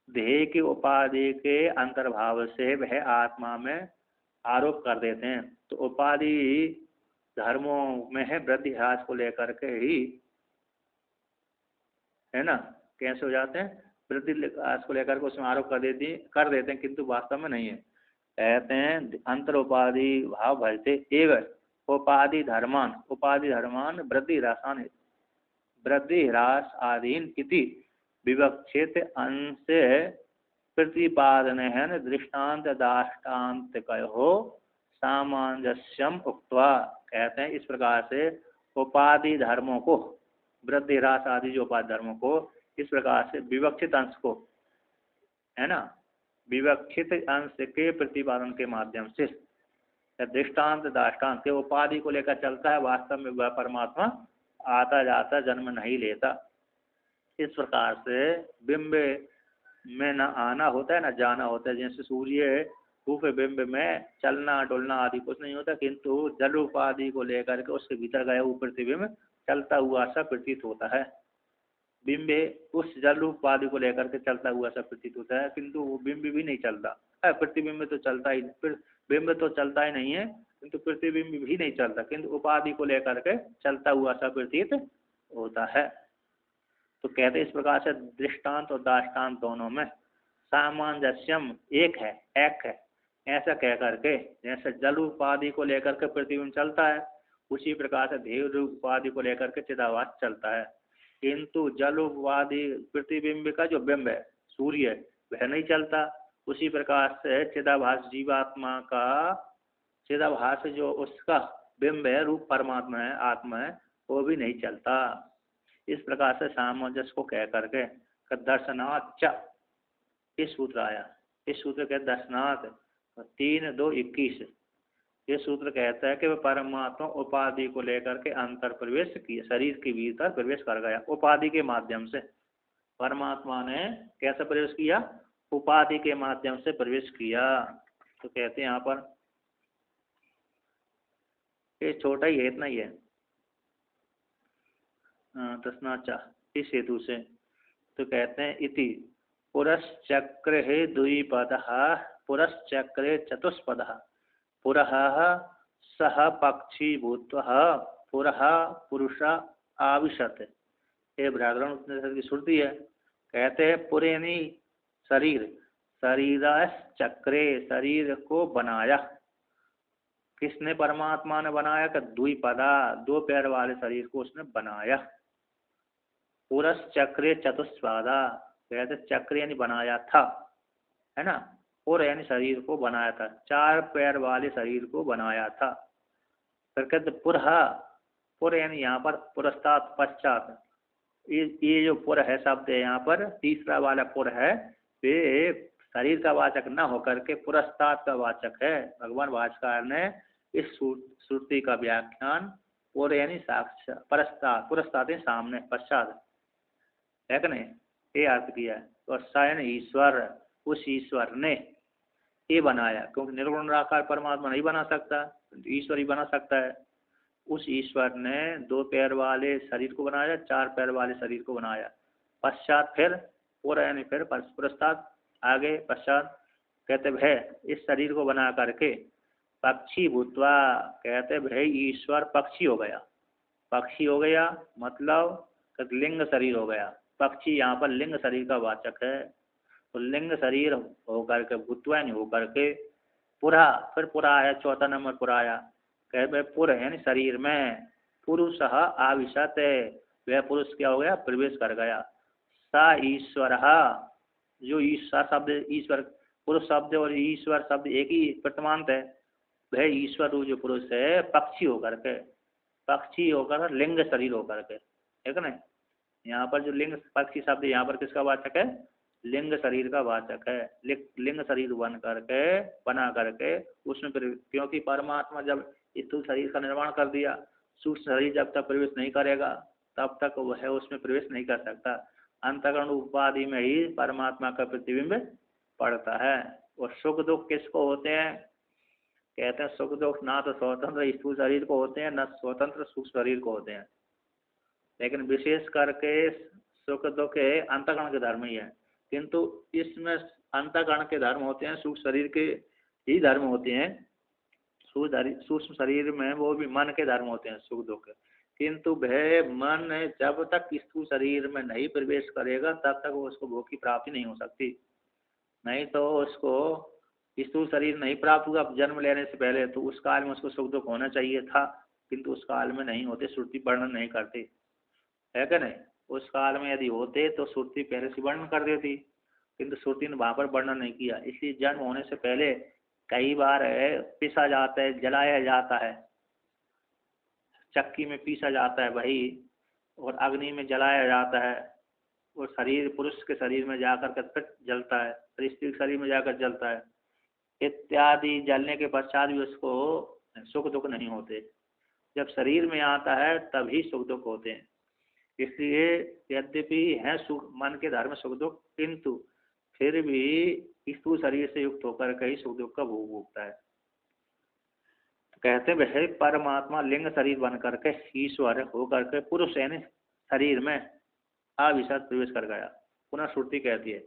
देह की उपाधि के अंतर्भाव से वह आत्मा में आरोप कर देते हैं। तो उपाधि धर्मों में है वृद्धि ह्रास को लेकर के ही है ना कैसे हो जाते हैं वृद्धि ह्रास को लेकर के उसमें आरोप कर देते हैं किंतु वास्तव में नहीं है। कहते हैं अंतर उपाधि भाव भजते एवं उपाधि धर्मान वृद्धि ह्रास आदीन इति विवक्षित अंश प्रतिपादन है दृष्टांत दाष्टान्त कहो सामंजस्यम उक्त्वा। कहते हैं इस प्रकार से उपाधि धर्मों को वृद्धि ह्रास आदि जो उपाधि धर्मों को इस प्रकार से विवक्षित अंश को है ना विवक्षित अंश के प्रतिपादन के माध्यम से दृष्टांत दाष्टान्त के उपाधि को लेकर चलता है। वास्तव में वह परमात्मा आता जाता जन्म नहीं लेता। इस प्रकार से बिंब में न आना होता है न जाना होता है। जैसे सूर्य रूप बिंब में चलना डुलना आदि कुछ नहीं होता, किंतु जल रूप आदि को लेकर के उसके भीतर गया हुआ प्रतिबिंब चलता हुआ सा प्रतीत होता है। बिंब उस जल रूप आदि को लेकर के चलता हुआ सा प्रतीत होता है, किंतु वो बिंब भी नहीं चलता है। प्रतिबिंब तो चलता ही, बिंब तो चलता ही नहीं है, किंतु प्रतिबिंब भी नहीं चलता, किंतु उपाधि को लेकर के चलता हुआ सा प्रतीत होता है। तो कहते इस प्रकार से दृष्टांत और दाष्टान्त दोनों में सामंजस्यम एक है, ऐसा कह करके, जैसे जल उपाधि को लेकर के प्रतिबिंब चलता है, उसी प्रकार से देव रूप उपाधि को लेकर के चिदाभास चलता है। किंतु जल उपाधि प्रतिबिंब का जो बिंब है सूर्य, वह नहीं चलता। उसी प्रकार से चिदाभास जीवात्मा का चिदाभास जो उसका बिंब है, रूप परमात्मा है, आत्मा है, वो भी नहीं चलता। इस प्रकार से सामंजस्य को कह करके दर्शनाच इस सूत्र आया। इस सूत्र के दर्शनाथ 3-2-21 ये सूत्र कहता है कि वह परमात्मा उपाधि को लेकर के अंतर प्रवेश किया, शरीर के भीतर प्रवेश कर गया उपाधि के माध्यम से। परमात्मा ने कैसे प्रवेश किया? उपाधि के माध्यम से प्रवेश किया। तो कहते हैं यहाँ पर, ये छोटा ही है, इतना ही है तस्नाचा इस हेतु से। तो कहते हैं इति पुरश्चक्र हे द्विपद, पुरश्चक्रे चतुष्पद, पुरः सह पक्षी भूत्वा पुरः पुरुष आविशत। ये व्याकरण उपनिषद की श्रुति है। कहते हैं पुरेनी शरीर, शरीर चक्रे, शरीर को बनाया किसने? परमात्मा ने बनाया कि द्विपदा, दो पैर वाले शरीर को उसने बनाया। पुरस चक्रे चतुष्पादा, कहते चक्र यानी बनाया था, है ना। पुर यानी शरीर को बनाया था, चार पैर वाले शरीर को बनाया था। फिर कहते पुर यानी यहाँ पर पुरस्तात् पश्चात, ये जो पुर है शब्द है यहाँ पर, तीसरा वाला पुर है, वे शरीर का वाचक न होकर के पुरस्तात् का वाचक है। भगवान भाष्यकार ने इस श्रुति का व्याख्यान पुर यानी साक्षात, परस्तात्, पुरस्तात् सामने, पश्चात है कि नहीं, ये अर्थ किया है। और सायन ईश्वर, उस ईश्वर ने ये बनाया, क्योंकि निर्गुण निराकार परमात्मा नहीं बना सकता, ईश्वर ही बना सकता है। उस ईश्वर ने दो पैर वाले शरीर को बनाया, चार पैर वाले शरीर को बनाया। पश्चात फिर पुर यानी फिर पुरस्तात्, आगे पश्चात कहते भय इस शरीर को बना करके पक्षी भूतवा, कहते भय ईश्वर पक्षी हो गया। पक्षी हो गया मतलब लिंग शरीर हो गया। पक्षी यहाँ पर लिंग शरीर का वाचक है। तो लिंग शरीर होकर के भूतवा नहीं होकर के पुरा, फिर पुरा आया, चौथा नंबर पुरा आया। कह पुर यानी शरीर में पुरुष आविशत, वह पुरुष क्या हो गया? प्रवेश कर गया। सा ईश्वर, जो ईश्वर शब्द, ईश्वर पुरुष शब्द और ईश्वर शब्द एक ही प्रतिमांत है। वह ईश्वर जो पुरुष है पक्षी होकर के, पक्षी होकर लिंग शरीर होकर के, है ना। यहाँ पर जो लिंग पक्षी शब्द यहाँ पर किसका वाचक है? लिंग शरीर का वाचक है। लिंग शरीर बना करके उसमें, क्योंकि परमात्मा जब स्थूल शरीर का निर्माण कर दिया, सूक्ष्म शरीर जब तक प्रवेश नहीं करेगा तब तक वह उसमें प्रवेश नहीं कर सकता। अंतःकरण उपाधि में ही परमात्मा का प्रतिबिंब पड़ता है। और सुख दुख किसको होते हैं? कहते हैं सुख दुख ना तो स्वतंत्र स्थूल शरीर को होते हैं, न स्वतंत्र सूक्ष्म शरीर को होते हैं। लेकिन विशेष करके सुख दुख अंतःकरण के धर्म ही है, किंतु इसमें अंतःकरण के धर्म होते हैं, सूक्ष्म शरीर के ही धर्म होते हैं। सूक्ष्म शरीर में वो भी मन के धर्म होते हैं सुख दुख, किंतु वह मन जब तक स्थूल शरीर में नहीं प्रवेश करेगा तब तक उसको भोग की प्राप्ति नहीं हो सकती। नहीं तो उसको स्थूल शरीर नहीं प्राप्त हुआ जन्म लेने से पहले, तो उस काल में उसको सुख दुख होना चाहिए था, किंतु उस काल में नहीं होते, श्रुति वर्णन नहीं करती, है क्या नहीं। उस काल में यदि होते तो श्रुति पहले से वर्णन कर देती, किंतु श्रुति ने वहाँ पर वर्णन नहीं किया। इसलिए जन्म होने से पहले कई बार पीसा जाता है, जलाया जाता है, चक्की में पीसा जाता है भाई, और अग्नि में जलाया जाता है, और शरीर पुरुष के शरीर में जाकर के फिर जलता है, फिर स्त्री के शरीर में जाकर जलता है इत्यादि। जलने के पश्चात भी उसको सुख दुख नहीं होते, जब शरीर में आता है तभी सुख दुख होते हैं। इसलिए यद्यपि है सुख मन के धर्म सुख दुख, किंतु फिर भी स्थूल शरीर से युक्त होकर के ही सुख दुख का भोग भोगता है। तो कहते हैं वह परमात्मा लिंग शरीर बन करके ईश्वर होकर के पुरुष यानी शरीर में अविशद प्रवेश कर गया। पुनः श्रुति कहती है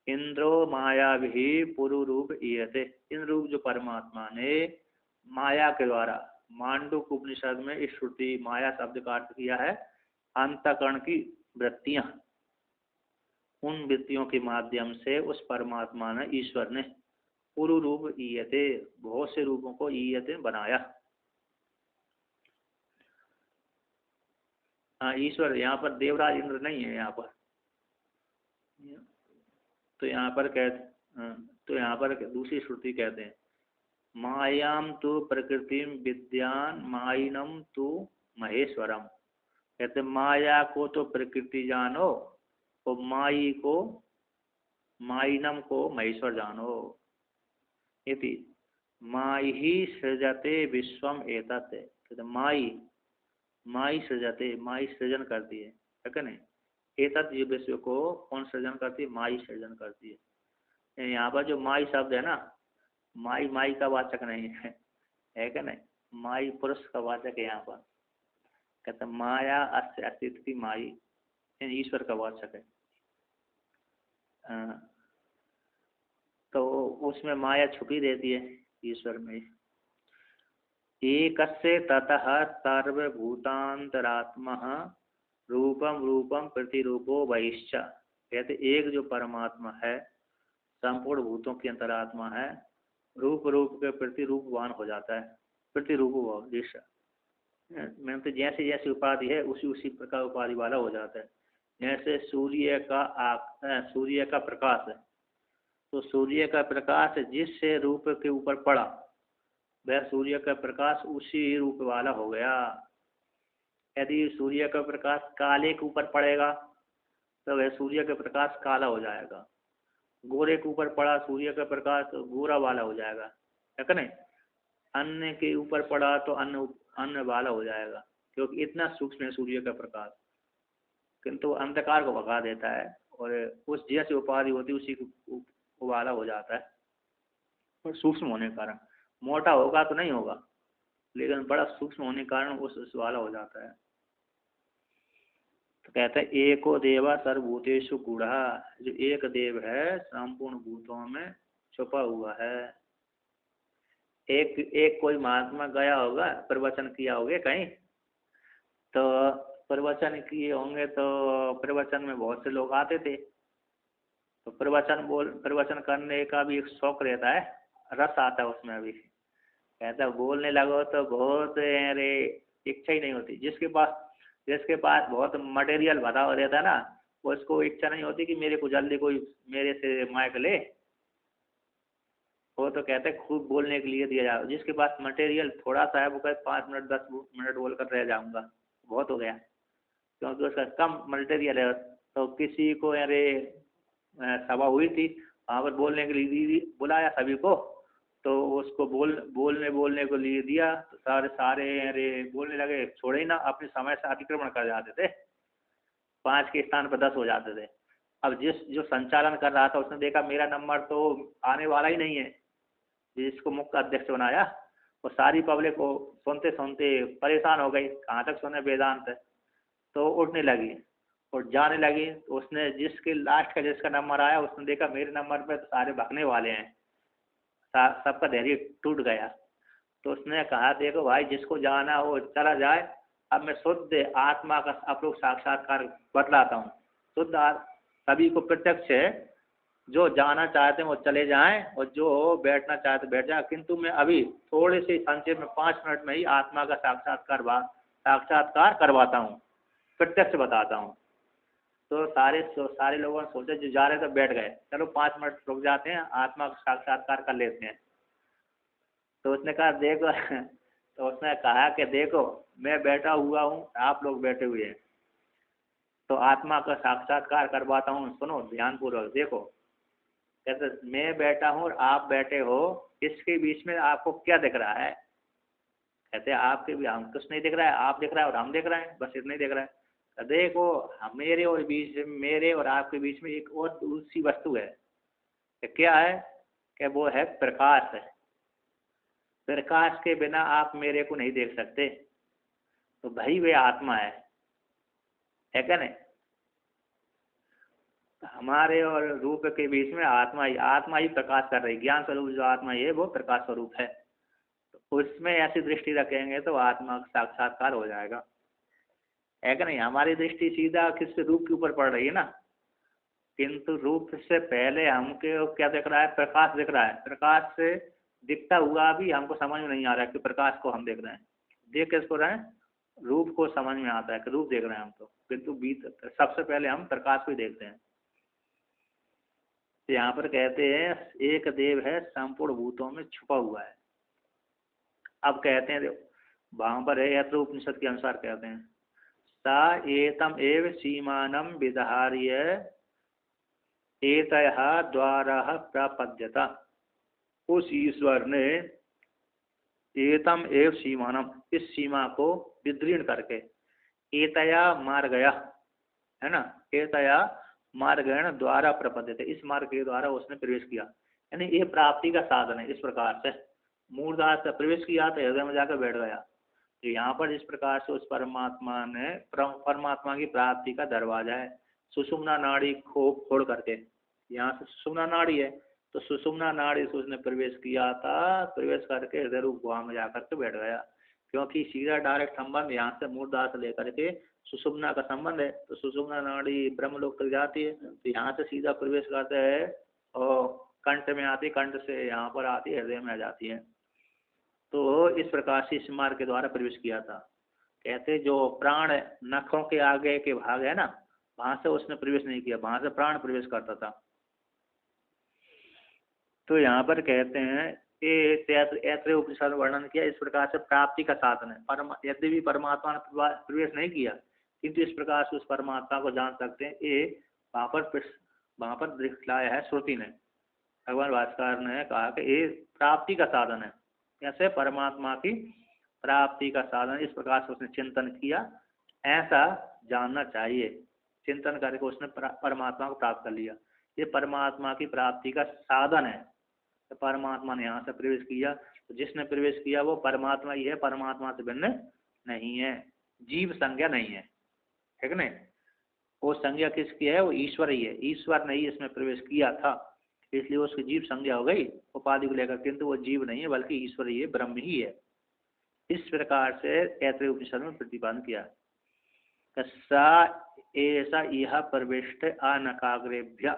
इंद्रो माया भी पुरु रूप ईयते। इन रूप जो परमात्मा ने माया के द्वारा, मांडुक उपनिषद में इस श्रुति माया शब्द का अर्थ किया है अंतःकरण की वृत्तियां। उन वृत्तियों के माध्यम से उस परमात्मा ने, ईश्वर ने पुरु रूप ईयते, बहुत से रूपों को ईयते बनाया। हाँ, ईश्वर यहाँ पर देवराज इंद्र नहीं है यहाँ पर। तो यहाँ पर तो यहाँ पर दूसरी श्रुति कहते हैं मायाम तु प्रकृतिम विद्यान माइनम तु महेश्वरम। कहते माया को तो प्रकृति जानो और माई को, माइनम को महेश्वर जानो। यदि माई ही सृजते विश्वम एतत्। कहते माई सृजते, माई सृजन करती है क्या नहीं। एतत् ये विश्व को कौन सृजन करती है, माई सृजन करती है। यहाँ पर जो माई शब्द है ना, माई का वाचक नहीं है क्या नहीं, माई पुरुष का वाचक है यहाँ पर। कहते माया अस्य अस्तित्व की माई ईश्वर का वाचक है। तो उसमें माया छुपी रहती है ईश्वर में। एकस्य ततः सर्वभूतांतरात्मा रूपम रूपम प्रतिरूपो बहिश्च। कहते एक जो परमात्मा है संपूर्ण भूतों की अंतरात्मा है, रूप रूप के प्रतिरूपवान हो जाता है। प्रतिरूप मैं तो जैसे जैसी उपाधि है उसी प्रकार उपाधि वाला हो जाता है। जैसे सूर्य का प्रकाश है, तो सूर्य का प्रकाश जिससे रूप के ऊपर पड़ा वह सूर्य का प्रकाश उसी रूप वाला हो गया। यदि सूर्य का प्रकाश काले के ऊपर पड़ेगा तो वह सूर्य का प्रकाश काला हो जाएगा। गोरे के ऊपर पड़ा सूर्य का प्रकाश तो गोरा वाला हो जाएगा, है कि नहीं। अन्न के ऊपर पड़ा तो अन्न वाला हो जाएगा, क्योंकि इतना सूक्ष्म है सूर्य का प्रकाश। किंतु अंधकार को भगा देता है और उस जैसी उपाधि होती उसी को वाला हो जाता है। और सूक्ष्म होने के कारण, मोटा होगा तो नहीं होगा, लेकिन बड़ा सूक्ष्म होने के कारण उस वाला हो जाता है। तो कहते हैं एको देवा सर्वभूतेषु गूढ़ा। जो एक देव है संपूर्ण भूतों में छुपा हुआ है। एक कोई महात्मा गया होगा, प्रवचन किया होगा कहीं, तो प्रवचन किए होंगे तो प्रवचन में बहुत से लोग आते थे। तो प्रवचन करने का भी एक शौक रहता है, रस आता है उसमें। अभी कहता है बोलने लगो तो बहुत अरे इच्छा ही नहीं होती। जिसके पास बहुत मटेरियल भरा हुआ रहता है ना, उसको इच्छा नहीं होती कि मेरे को जल्दी कोई मेरे से माइक ले। वो तो कहते हैं खूब बोलने के लिए दिया जाए। जिसके पास मटेरियल थोड़ा सा है वो कहते 5 मिनट 10 मिनट बोल कर रह जाऊंगा, बहुत हो गया, क्योंकि उसका कम मटेरियल है। तो किसी को अरे सभा हुई थी, वहाँ पर बोलने के लिए बुलाया सभी को, तो उसको बोलने को लिए दिया, तो सारे अरे बोलने लगे, छोड़े ही ना, अपने समय से अतिक्रमण कर जाते थे। 5 के स्थान पर 10 हो जाते थे। अब जो संचालन कर रहा था उसने देखा मेरा नंबर तो आने वाला ही नहीं है, जिसको मुख्य अध्यक्ष बनाया, वो सारी पब्लिक को सुनते सुनते परेशान हो गई, कहाँ तक सुने वेदांत। तो उठने लगी और जाने लगी। तो उसने जिसका नंबर आया, उसने देखा मेरे नंबर पे तो सारे भागने वाले हैं, सबका धैर्य टूट गया। तो उसने कहा देखो भाई, जिसको जाना हो चला जाए। अब मैं शुद्ध आत्मा का अपलोक साक्षात्कार बतलाता हूँ। शुद्ध सभी को प्रत्यक्ष है, जो जाना चाहते हैं वो चले जाएं और जो बैठना चाहते बैठ जाए। किंतु मैं अभी थोड़े से संक्षेप में 5 मिनट में ही आत्मा का साक्षात्कार करवाता हूँ, प्रत्यक्ष बताता हूँ। तो सारे लोगों ने सोचा जो जा रहे थे बैठ गए, चलो 5 मिनट रुक जाते हैं, आत्मा का साक्षात्कार कर लेते हैं। तो उसने कहा देखो तो उसने कहा कि देखो मैं बैठा हुआ हूँ, आप लोग बैठे हुए हैं, तो आत्मा का साक्षात्कार करवाता हूँ, सुनो ध्यानपूर्वक देखो। कहते मैं बैठा हूँ और आप बैठे हो, इसके बीच में आपको क्या दिख रहा है। कहते आपके भी हम कुछ नहीं दिख रहा है, आप दिख रहा है और हम दिख रहे हैं, बस इतना ही दिख रहा है। देखो मेरे और आपके बीच में एक और दूसरी वस्तु है, कि क्या है कि वो है प्रकाश है। प्रकाश के बिना आप मेरे को नहीं देख सकते, तो भाई वे आत्मा है क्या नहीं। हमारे और रूप के बीच में आत्मा ही प्रकाश कर रही, ज्ञान स्वरूप जो आत्मा है वो प्रकाश स्वरूप है। तो उसमें ऐसी दृष्टि रखेंगे तो आत्मा का साक्षात्कार हो जाएगा, है क्या नहीं। हमारी दृष्टि सीधा किस रूप के ऊपर पड़ रही है ना, किंतु रूप से पहले हमको क्या दिख रहा है, प्रकाश दिख रहा है। प्रकाश से दिखता हुआ भी हमको समझ में नहीं आ रहा है कि प्रकाश को हम देख रहे हैं। देख किसको रहे हैं, रूप को समझ में आता है कि रूप देख रहे हैं हम, तो किंतु बीत सबसे पहले हम प्रकाश को ही देखते हैं। तो यहाँ पर कहते हैं एक देव है संपूर्ण भूतों में छुपा हुआ है। अब कहते हैं देखो वहां पर है यत्र उपनिषद के अनुसार कहते हैं सा एतम एव सीमानम विधार्य एतयः द्वारा प्रपद्यता। उस ईश्वर ने एतम एव सीमानम, इस सीमा को विदीर्ण करके, एतया मार्ग गया है ना, एतया मार्गण द्वारा प्रपद्यते, इस मार्ग के द्वारा उसने प्रवेश किया, यानी ये प्राप्ति का साधन है। इस प्रकार से मूर्धात से प्रवेश किया तो हृदय में जाकर बैठ गया। तो यहाँ पर इस प्रकार से उस परमात्मा ने परमात्मा की प्राप्ति का दरवाजा है। सुषुम्ना नाड़ी खोल करके, यहाँ से सुषुम्ना नाड़ी है, तो सुषुम्ना नाड़ी से उसने प्रवेश किया था, प्रवेश करके हृदय रूप गुहा में जाकर के बैठ गया। क्योंकि सीधा डायरेक्ट संबंध यहाँ से मूर्धा से लेकर के सुषुम्ना का संबंध है, तो सुषुम्ना नाड़ी ब्रह्मलोक तक जाती है, तो यहाँ से सीधा प्रवेश करते हैं और कंठ में आती, कंठ से यहाँ पर आती है, हृदय में आ जाती है। तो इस प्रकार से इस मार्ग के द्वारा प्रवेश किया था। कहते जो प्राण नखों के आगे के भाग है ना, वहां से उसने प्रवेश नहीं किया, वहां से प्राण प्रवेश करता था। तो यहाँ पर कहते हैं ऐसे उपनिषद वर्णन किया, इस प्रकार से प्राप्ति का साधन है। यद्यपि परमात्मा ने प्रवेश नहीं किया, किंतु इस प्रकार से उस परमात्मा को जान सकते हैं। ये वहां पर दिखलाया है श्रुति ने, भगवान भास्कर ने कहा कि ये प्राप्ति का साधन है। कैसे परमात्मा की प्राप्ति का साधन, इस प्रकार से उसने चिंतन किया, ऐसा जानना चाहिए। चिंतन करके उसने परमात्मा को प्राप्त कर लिया, ये परमात्मा की प्राप्ति का साधन है। तो परमात्मा ने यहाँ से प्रवेश किया, तो जिसने प्रवेश किया वो परमात्मा ही है, परमात्मा से भिन्न नहीं है, जीव संज्ञा नहीं है, ठीक नहीं। वो संज्ञा किसकी है, वो ईश्वर ही है। ईश्वर ने ही इसमें प्रवेश किया था, इसलिए उसकी जीव संज्ञा हो गई उपाधि को लेकर, किंतु वो जीव नहीं है बल्कि ईश्वर ही है, ब्रह्म ही है। इस प्रकार से तैत्तिरीय उपनिषद में प्रतिपादन किया। सा ऐसा यह प्रविष्ट अनकाग्रेभ्य,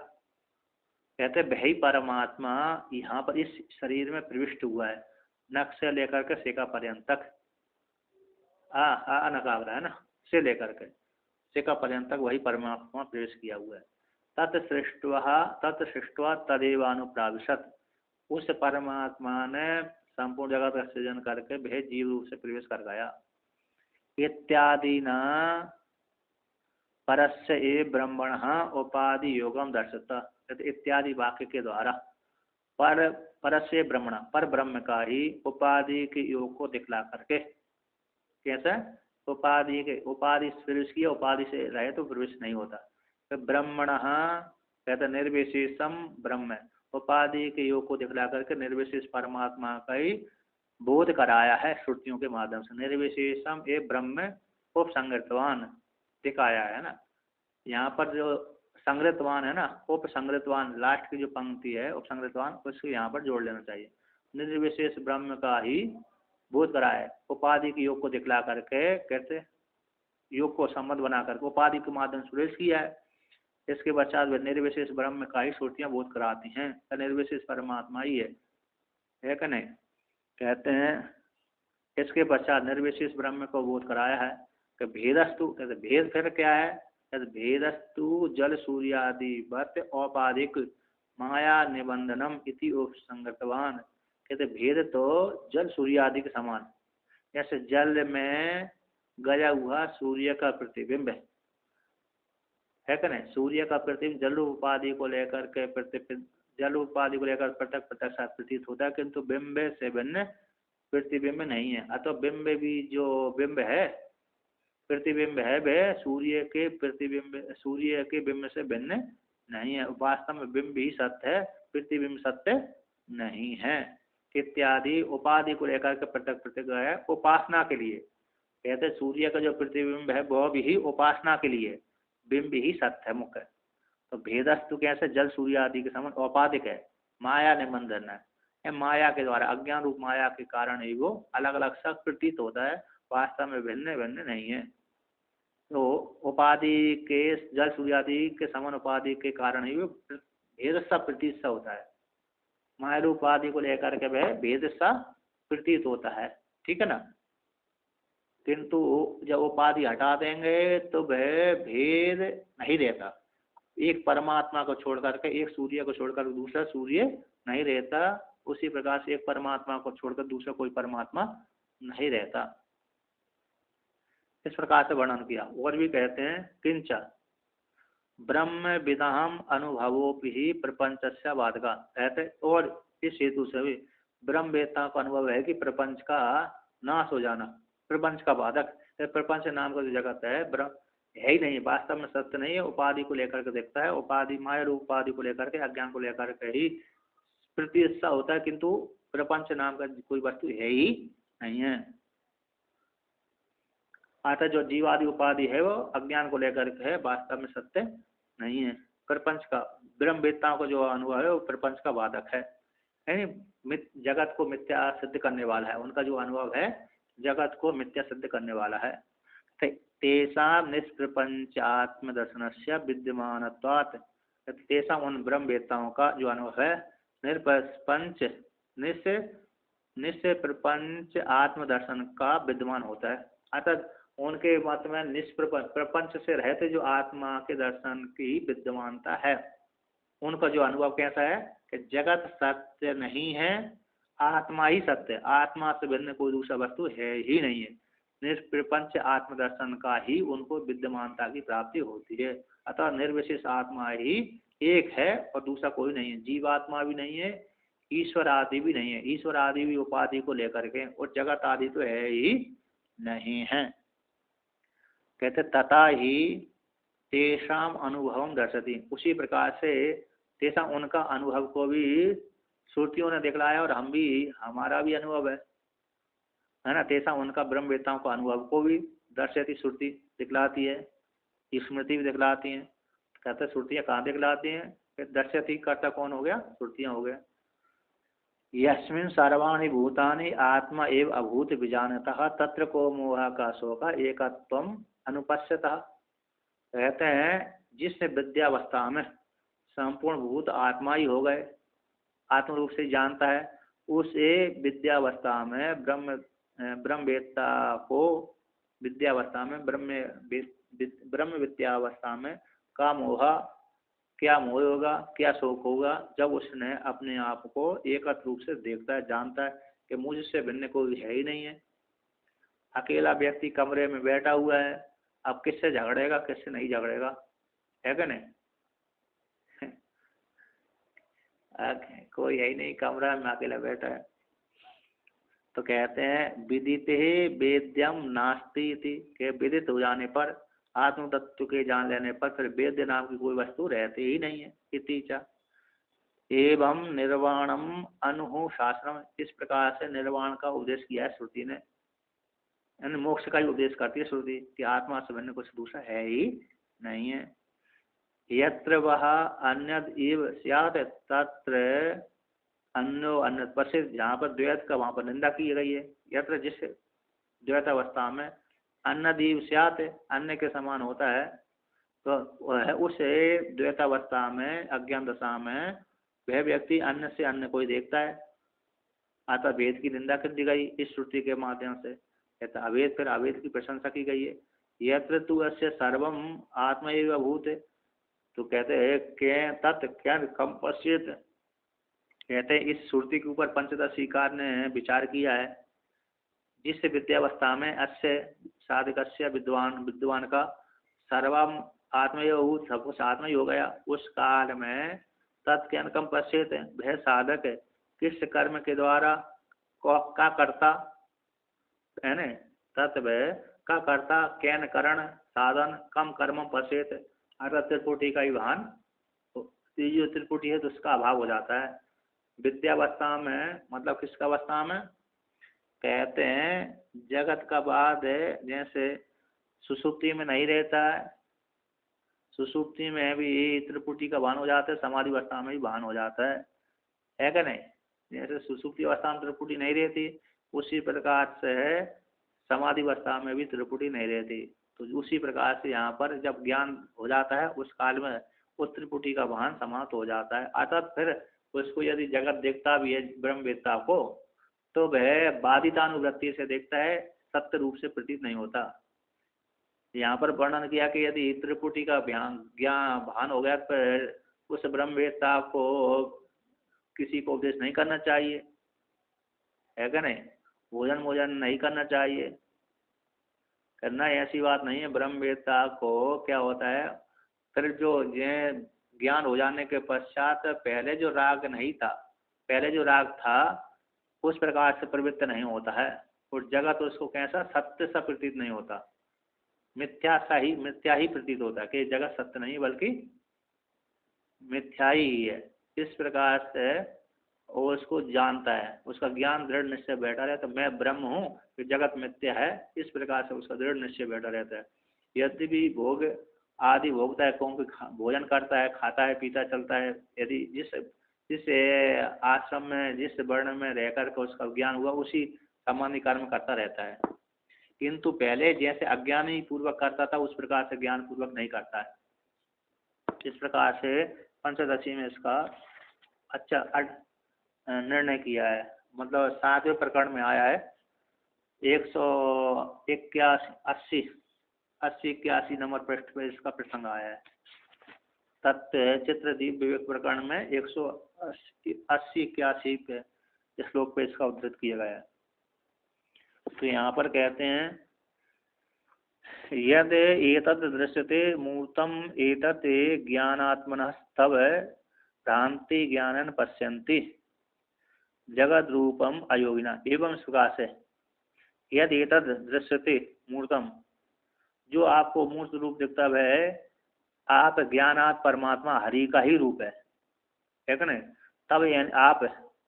कहते वही परमात्मा यहाँ पर इस शरीर में प्रविष्ट हुआ है, नख से लेकर के शिखा पर्यंत तक। अनकाग्र है ना, से लेकर के शिखा पर्यंत तक वही परमात्मा प्रवेश किया हुआ है। तत्सृष्ट्वा तदेवानुप्राविशत, उस परमात्मा ने संपूर्ण जगत का सृजन करके वह जीव रूप से प्रवेश कर गया। इत्यादि न परस्य ए ब्रह्मण उपाधि योगम दर्शता, इत्यादि वाक्य के द्वारा परस्य ब्रह्मण, पर ब्रह्म का ही उपाधि के योग को दिखला करके, कैसे उपाधि प्रवेश किया, उपाधि से रहे तो प्रवेश नहीं होता। तो ब्रह्मण कहते निर्विशेषम ब्रह्म, उपाधि के योग को दिखला करके निर्विशेष परमात्मा का ही बोध कराया है श्रुतियों के माध्यम से। निर्विशेषम ए ब्रह्म उपसंगतवान दिखाया है ना। यहाँ पर जो संग्रतवान है ना, उपसंग्रतवान लास्ट की जो पंक्ति है उपसंग्रतवान, उसको यहाँ पर जोड़ लेना चाहिए। निर्विशेष ब्रह्म का ही बोध कराया है, उपाधि के योग को दिखला करके, कहते योग को संबंध बना करके उपाधि के माध्यम से प्रवेश किया है। इसके पश्चात निर्विशेष ब्रह्म का ही श्रुतियां बोध कराती हैं, निर्विशेष परमात्मा ही है कि नहीं। कहते हैं इसके पश्चात निर्विशेष ब्रह्म को बोध कराया है कि भेदस्तु, कहते भेद फिर क्या है, कहते भेदस्तु जल सूर्यादि वत औपाधिक माया निबंधनम इति उपसंगतवान। कहते भेद तो जल सूर्य आदि के समान, जैसे जल में गया हुआ सूर्य का प्रतिबिंब है कि नहीं। सूर्य का प्रतिबिंब जल उपाधि को लेकर के जल उपाधि को लेकर पृथक पृथक सा प्रतीत होता है, किंतु बिंब से भिन्न प्रतिबिंब नहीं है। अतः बिंब भी जो बिंब है, प्रतिबिंब है, वह सूर्य के प्रतिबिंब, सूर्य के बिंब से भिन्न नहीं है। वास्तव में बिंब ही सत्य है, प्रतिबिंब सत्य नहीं है इत्यादि उपाधि को लेकर के पृथक पृथक है उपासना के लिए। कहते सूर्य का जो प्रतिबिंब है वह भी उपासना के लिए, बिंब ही सत्य है मुख्य। तो भेदस्तु कैसे जल सूर्य आदि के समान औपाधिक है, माया ने बंधन है, माया के द्वारा अज्ञान रूप माया के कारण ही वो अलग अलग सा प्रतीत होता है, वास्तव में भिन्न भिन्न नहीं है। तो उपाधि के जल सूर्य आदि के समान उपाधि के कारण ही वो भेद सा प्रतीत सा होता है, माया रूप उपाधि को लेकर के वह भेद सा प्रतीत होता है, ठीक है ना। किंतु जब उपाधि हटा देंगे तो वह भेद नहीं रहता, एक परमात्मा को छोड़ करके, एक सूर्य को छोड़कर दूसरा सूर्य नहीं रहता, उसी प्रकार से एक परमात्मा को छोड़कर दूसरा कोई परमात्मा नहीं रहता। इस प्रकार से वर्णन किया। और भी कहते हैं किंच ब्रह्म विदाम अनुभवोपि प्रपंच बाधका, कहते और इस हेतु से भी ब्रह्मवेत्ता का अनुभव है कि प्रपंच का नाश हो जाना प्रपंच का बाधक है। प्रपंच नाम का जो जगत है ब्रह्म है ही नहीं, वास्तव में सत्य नहीं है, उपाधि को लेकर के देखता है, उपाधि माया रूप उपाधि को लेकर के अज्ञान को लेकर के ही प्रतिष्ठा होता है, किंतु प्रपंच नाम का कोई वस्तु है ही नहीं है। अतः जो जीवादि उपाधि है वो अज्ञान को लेकर के है, वास्तव में सत्य नहीं है। प्रपंच का ब्रह्मवेत्ताओं को जो अनुभव है वो प्रपंच का बाधक है, यानी जगत को मिथ्या सिद्ध करने वाला है, उनका जो अनुभव है जगत को मिथ्या सिद्ध करने वाला है। तेषां निष्प्रपंचात्म दर्शन से विद्यमानत्वात्, तेषां उन ब्रह्मवेत्ताओं का जो अनुभव है निष्प्रपंच निष्प्रपंच आत्मदर्शन का विद्यमान होता है। अर्थात उनके मत में निष्प्रपंच प्रपंच से रहते जो आत्मा के दर्शन की विद्यमानता है, उनका जो अनुभव कैसा है कि जगत सत्य नहीं है, आत्मा ही सत्य है, आत्मा से भिन्न कोई दूसरा वस्तु है ही नहीं है। निष्प्रपंच आत्मदर्शन का ही उनको विद्यमानता की प्राप्ति होती है। अतः निर्विशेष आत्मा ही एक है और दूसरा कोई नहीं है, जीवात्मा भी नहीं है, ईश्वर आदि भी नहीं है, ईश्वर आदि भी उपाधि को लेकर के, और जगत आदि तो है ही नहीं है। कहते तथा ही तेषाम अनुभव दर्शती, उसी प्रकार से तेषा उनका अनुभव को भी श्रुतियों ने दिखलाया और हम भी, हमारा भी अनुभव है ना। तेषा उनका ब्रह्मवेत्ताओं का अनुभव को भी दर्शती, श्रुति दिखलाती है, स्मृति भी दिखलाती है। कहते श्रुतियाँ कहाँ दिखलाती हैं, दर्शती कर्ता कौन हो गया, श्रुतियाँ हो गया। यस्मिन् सर्वाणि भूतानि आत्मा एव अभूत विजानतः तत्र को मोह का शोक एकत्वम अनुपश्यतः, कहते हैं जिस विद्यावस्था में संपूर्ण भूत आत्मा ही हो गए, आत्म रूप से जानता है, उस विद्यावस्था में ब्रह्मवेत्ता को विद्यावस्था में ब्रह्म विद्यावस्था में का मोह, क्या मोह होगा, क्या शोक होगा, जब उसने अपने आप को एकत्र रूप से देखता है, जानता है कि मुझसे भिन्न कोई है ही नहीं है। अकेला व्यक्ति कमरे में बैठा हुआ है, अब किससे झगड़ेगा, किससे नहीं झगड़ेगा, है क्या नहीं। कोई है ही नहीं, कमरा में अकेला बैठा है। तो कहते हैं विदिते वेद्यम नास्ति इति, के विदित हो जाने पर, आत्म तत्व के जान लेने पर फिर वेद्य नाम की कोई वस्तु रहती ही नहीं है। इति च एवं निर्वाणम अनु शास्त्रम, इस प्रकार से निर्वाण का उपदेश किया है श्रुति ने, यानी मोक्ष का ही उपदेश करती है श्रुति कि आत्मा से भिन्न कुछ दूसरा है ही नहीं है। यत्र वह अन्यद इव स्यात् तत्र अन्यो अन्य प्रसिद्ध, जहाँ पर द्वैत का वहाँ पर निंदा की गई है। यत्र जिस द्वैत अवस्था में अन्नदीव स्यात्, अन्य के समान होता है, तो वह उस द्वैतावस्था में अज्ञान दशा में वह व्यक्ति अन्य से अन्य कोई देखता है, अतः वेद की निंदा कर दी गई इस श्रुति के माध्यम से। कहता अवेद, फिर अवेद की प्रशंसा की गई है। यत्र तु अस्य सर्वम आत्मा एव अभूत, तो कहते हैं के तत् क्या कम पश्चित, कहते हैं इस श्रुति के ऊपर पंचदशीकार ने विचार किया है, जिस विद्यावस्था में अस्य साधकस्य विद्वान का सर्वम आत्मा एव अभूत, सब कुछ आत्मा ही हो गया, उस काल में तत्ज्ञान कम पश्चित, वह साधक किस कर्म के द्वारा का करता है न, तत्व का कर्ता कैन करण साधन कम कर्म पश्चित, अर्थात त्रिपुटी का ही भान तो ये जो त्रिपुटी है तो उसका अभाव हो जाता है विद्यावस्था में। मतलब किसका अवस्था में? कहते हैं जगत का बाद है, जैसे सुसुप्ति में नहीं रहता है, सुसुप्ति में भी त्रिपुटी का भान हो जाता है, समाधि अवस्था में भी भान हो जाता है क्या नहीं? जैसे सुसुप्ति अवस्था में त्रिपुटी नहीं रहती, उसी प्रकार से है समाधि अवस्था में भी त्रिपुटी नहीं रहती। तो उसी प्रकार से यहाँ पर जब ज्ञान हो जाता है उस काल में उस त्रिपुटी का भान समाप्त हो जाता है। अर्थात फिर उसको यदि जगत देखता भी है ब्रह्मवेत्ता को, तो वह बाधितानुवृत्ति से देखता है, सत्य रूप से प्रतीत नहीं होता। यहाँ पर वर्णन किया कि यदि त्रिपुटी का ज्ञान भान हो गया फिर उस ब्रह्मवेत्ता को किसी को उपदेश नहीं करना चाहिए, है क्या नहीं? भोजन भोजन नहीं करना चाहिए, करना ऐसी बात नहीं है। ब्रह्मवेत्ता को क्या होता है, फिर जो ये ज्ञान हो जाने के पश्चात पहले जो राग नहीं था, पहले जो राग था उस प्रकार से प्रवृत्त नहीं होता है, और जगत तो उसको कैसा सत्य सा प्रतीत नहीं होता, मिथ्या ही प्रतीत होता है कि जगत सत्य नहीं बल्कि मिथ्या ही है। इस प्रकार से वो उसको जानता है, उसका ज्ञान दृढ़ निश्चय बैठा रहता है, मैं ब्रह्म हूँ, कि जगत मिथ्या है, इस प्रकार से उसका दृढ़ निश्चय बैठा रहता है। यदि भी भोग आदि भोगता है, कौन भोजन करता है, खाता है, पीता चलता है, यदि जिस आश्रम में जिस वर्ण में रह करके उसका ज्ञान हुआ उसी संबंधी कर्म करता रहता है, किंतु पहले जैसे अज्ञानी पूर्वक करता था उस प्रकार से ज्ञान पूर्वक नहीं करता है। इस प्रकार से पंचदशी में इसका अच्छा निर्णय किया है। मतलब 7वें प्रकरण में आया है 181 नंबर पृष्ठ पे इसका प्रसंग आया है। तत्व चित्रदीप विवेक प्रकरण में 180-81 पे श्लोक पे इसका उद्धृत किया गया है। तो यहाँ पर कहते हैं यद एतत् दृश्यते मूर्तम एतत् ज्ञानात्मनः तव भ्रांति ज्ञानन पश्यन्ति जगद रूपम अयोगिना एवं सुकाश है। यद एतत् दृश्यते मूर्तम, जो आपको मूर्त रूप दिखता है, आप ज्ञानात् परमात्मा हरि का ही रूप है क्या नहीं? तब आप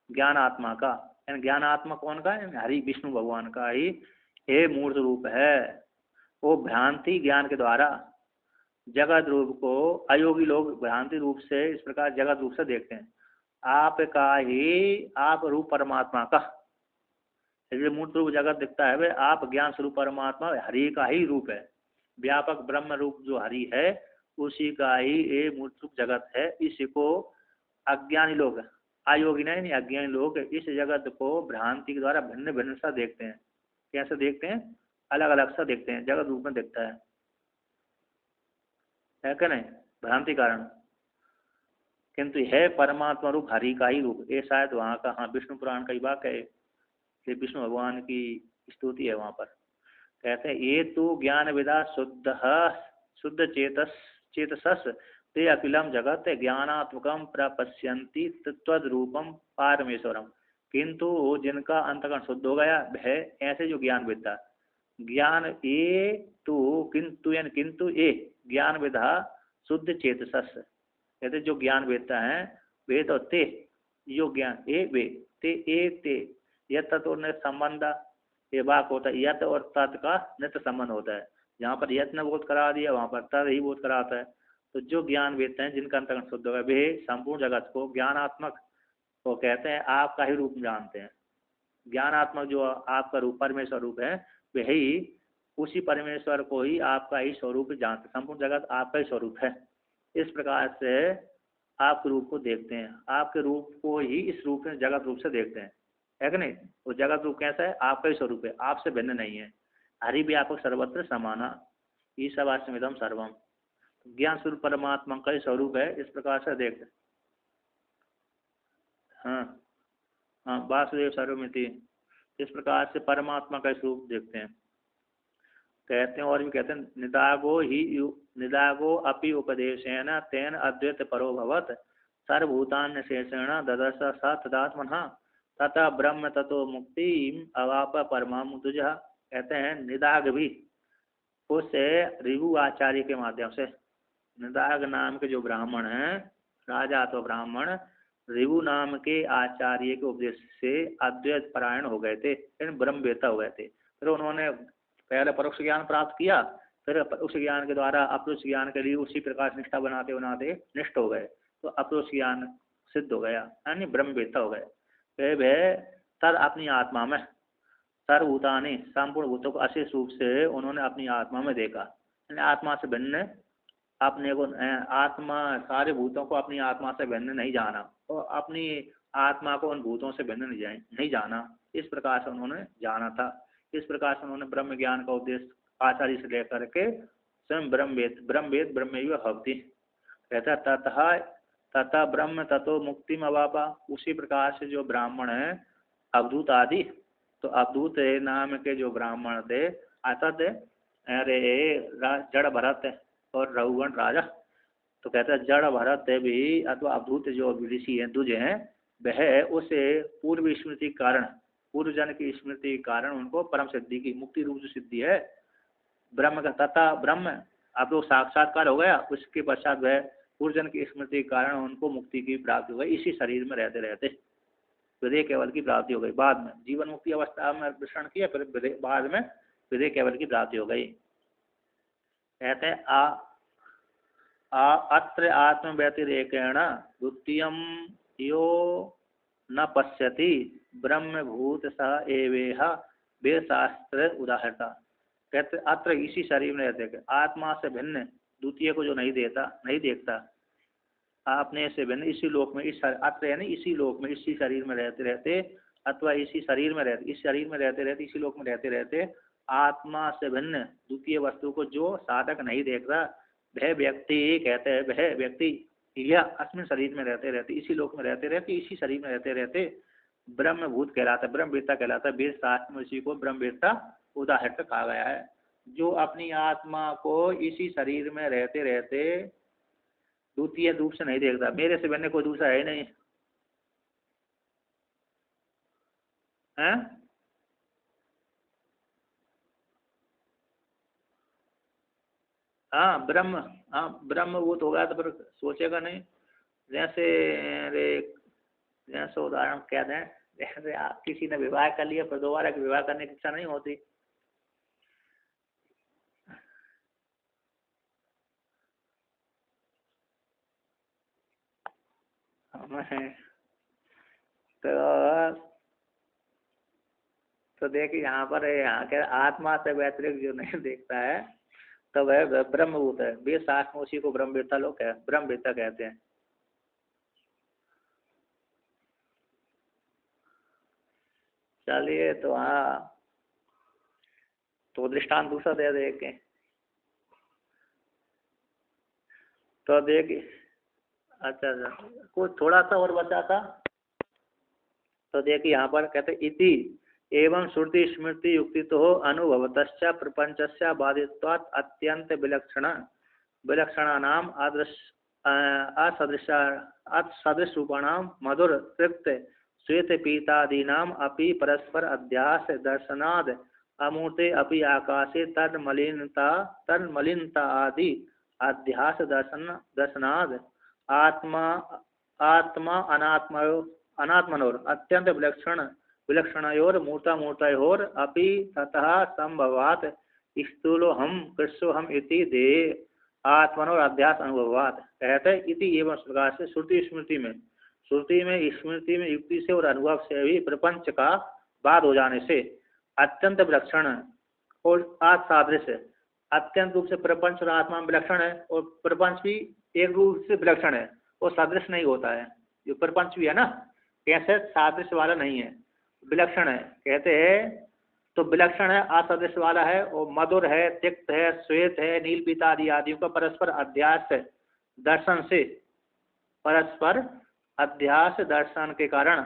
ज्ञानात्मा का, यानी ज्ञानात्मा कौन का है? हरि विष्णु भगवान का ही ये मूर्त रूप है। वो भ्रांति ज्ञान के द्वारा जगत रूप को अयोगी लोग भ्रांति रूप से इस प्रकार जगत रूप से देखते हैं। आपका ही आप रूप परमात्मा का, जो मूर्त रूप जगत दिखता है वह आप ज्ञान स्वरूप परमात्मा हरि का ही रूप है। व्यापक ब्रह्म रूप जो हरि है उसी का ही ये मूर्त रूप जगत है। इसी को अज्ञानी लोग, अयोगी नहीं, अज्ञानी लोग इस जगत को भ्रांति के द्वारा भिन्न भिन्न सा देखते हैं। कैसे देखते हैं? अलग अलग सा देखते हैं, जगत रूप में दिखता है क्या नहीं? भ्रांति कारण, किंतु है परमात्मा रूप हरि का ही रूप। ये शायद वहाँ का, हाँ, विष्णु पुराण का ही वाक्य है, ये विष्णु भगवान की स्तुति है। वहाँ पर कहते हैं ये तो ज्ञान विदा शुद्ध चेतसस ते अखिलम जगत ज्ञानात्मकम प्रपश्यन्ति तत्वरूपम पारमेश्वरम। किंतु जिनका अंतकरण शुद्ध हो गया है, ऐसे जो ज्ञान विदा ज्ञान ये तो किंतु ये ज्ञान विदा शुद्ध चेतसस, कहते जो ज्ञान वेदता है वे तो ते जो ज्ञान ए वे ते यह तत्व और नित्य संबंध, ये वाक होता है यत और तत् का नित्य संबंध होता है। जहाँ पर यत्न बोध करा दिया वहाँ पर तद ही बोध कराता है। तो जो ज्ञान वेदते हैं जिनका अंतकरण शुद्ध होगा वे संपूर्ण जगत को ज्ञानात्मक को कहते हैं आपका ही रूप जानते हैं। ज्ञानात्मक जो आपका रूप परमेश्वर रूप है वही उसी परमेश्वर को ही आपका ही स्वरूप जानते, संपूर्ण जगत आपका ही स्वरूप है। इस प्रकार से आपके रूप को देखते हैं, आपके रूप को ही इस रूप में जगत रूप से देखते हैं, है कि नहीं? वो जगत रूप कैसा है? आपका ही स्वरूप है, आपसे भिन्न नहीं है। हरि व्यापक सर्वत्र समाना ईशावास्यमिदं सर्वम, ज्ञान स्वरूप परमात्मा का ही स्वरूप है। इस प्रकार से देखते, हाँ हाँ, वासुदेव सर्वमिति, इस प्रकार से परमात्मा का स्वरूप देखते हैं। कहते हैं और भी कहते हैं निदागो अपि उपदेशेन तेन अद्वैत परो भवत सर्वभूतान्य शेषेण ददर्श स तदात्मनः तथा ब्रह्म ततो मुक्ति अवाप परमामुद्ज। कहते हैं निदाग भी उस ऋभु आचार्य के माध्यम से, निदाग नाम के जो ब्राह्मण हैं राजा तो ब्राह्मण ऋभु नाम के आचार्य के उपदेश से अद्वैत परायण हो गए थे, ब्रह्मवेत्ता हो गए थे। फिर उन्होंने पहले परोक्ष ज्ञान प्राप्त किया, फिर उस ज्ञान के द्वारा अपरोक्ष ज्ञान के लिए उसी प्रकार निष्ठा बनाते बनाते निष्ठ हो गए, तो अपरोक्ष ज्ञान सिद्ध हो गया, यानी ब्रह्मवेत्ता हो गए। फिर वह तद अपनी आत्मा में सर्वभूतानि संपूर्ण भूतों को अशेष रूप से उन्होंने अपनी आत्मा में देखा, यानी आत्मा से भिन्न अपने को, आत्मा सारे भूतों को अपनी आत्मा से भिन्न नहीं जाना और अपनी आत्मा को उन भूतों से भिन्न नहीं जाना, इस प्रकार से उन्होंने जाना था। इस प्रकार से उन्होंने ब्रह्म ज्ञान का उपदेश आचार्य से लेकर के स्वयं ब्रह्मवेद ब्रह्मैव भवति कहता तथा तथा ब्रह्म ततो मुक्ति अवापा। उसी प्रकार से जो ब्राह्मण है अवधूत आदि, तो अवधूत नाम के जो ब्राह्मण थे असत अरे जड़ भरत और रघुगण राजा, तो कहता है जड़ भरत भी अथवा अवधूत जो ऋषि हैं दुज हैं, वह उसे पूर्व स्मृति कारण, पूर्व जन की स्मृति के कारण उनको परम सिद्धि की मुक्ति रूप जो सिद्धि है ब्रह्म का, तथा ब्रह्म अब वो साक्षात्कार हो गया, उसके पश्चात वह पूर्व जन की स्मृति के कारण उनको मुक्ति की प्राप्ति हो गई। इसी शरीर में रहते रहते हृदय केवल की प्राप्ति हो गई। बाद में जीवन मुक्ति अवस्था में विश्रण किया, फिर बाद में हृदय केवल की प्राप्ति हो गई। कहते हैं अत्र आत्म व्यतिरेकेण द्वितीयं यो न पश्यति ब्रह्मभूत स एवेह वेद शास्त्र उदाहरता। कहते अत्र इसी शरीर में रहते, आत्मा से भिन्न द्वितीय को जो नहीं देखता, आपने से भिन्न इसी लोक में, इस अत्र यानी इसी लोक में, इसी शरीर में रहते रहते अथवा इसी शरीर में रहते, इस शरीर में रहते रहते इसी लोक में रहते रहते आत्मा से भिन्न द्वितीय वस्तु को जो साधक नहीं देखता, वह व्यक्ति कहते हैं, वह व्यक्ति यह अस्मिन शरीर में रहते रहते, इसी लोक में रहते रहते, इसी शरीर में रहते रहते ब्रह्मभूत कहलाता है, ब्रह्मवेत्ता कहलाता है। वेद शास्त्र में इसी को ब्रह्मवेत्ता उदाहरण कहा गया है, जो अपनी आत्मा को इसी शरीर में रहते रहते द्वितीय रूप से नहीं देखता, मेरे से भिन्न कोई दूसरा है नहीं है। हाँ ब्रह्मभूत हो गया तो फिर सोचेगा नहीं। जैसे जैसे उदाहरण क्या दें, जैसे आप किसी ने विवाह कर लिया, फिर दोबारा विवाह करने की इच्छा नहीं होती। तो देखिए यहाँ पर यहाँ के आत्मा से व्यतिरिक्त जो नहीं देखता है तो वह ब्रह्मभूत है। वेद शास्त्र में उसी को ब्रह्मवेत्ता लोग ब्रह्मवेत्ता कहते हैं। चलिए तो हाँ, तो दृष्टांत दूसरा दे देखे तो देखिए। अच्छा कुछ थोड़ा सा और बचा था, तो देखिए यहाँ पर कहते इति एवं श्रुति स्मृति युक्ति तो अनुभवतश्च प्रपंचस्य बाधित्वात् अत्यंत विलक्षणानाम असदृश रूपाणाम मधुर तृप्त श्वेत पीतादीनाम अपि परस्पर अध्यास दर्शनाद अमूर्ते अपि आकाशे तन्मलिनता आदि अध्यास दर्शनाद आत्मा अनात्मनोर अत्यंत विलक्षणयोर मूर्तामूर्तयोर अपि ततः संभवात् स्थूलोहम कृष्णोहम इति दे आत्मनोर अध्यास अनुभवात्। कहते इति एवं प्रकार से श्रुति में युक्ति से और अनुभव से भी प्रपंच का बाद हो जाने से अत्यंत विलक्षण और असादृश्य, अत्यंत रूप से प्रपंच और आत्मा में विलक्षण है, और प्रपंच भी एक रूप से विलक्षण है और सादृश्य नहीं होता है। जो प्रपंच भी है ना, कैसे सादृश्य वाला नहीं है, विलक्षण है। कहते हैं तो विलक्षण है, असादृश्य वाला है, और मधुर है, तिक्त है, श्वेत है, नील पीता आदियों का परस्पर अध्यास दर्शन से, परस्पर अध्यास दर्शन के कारण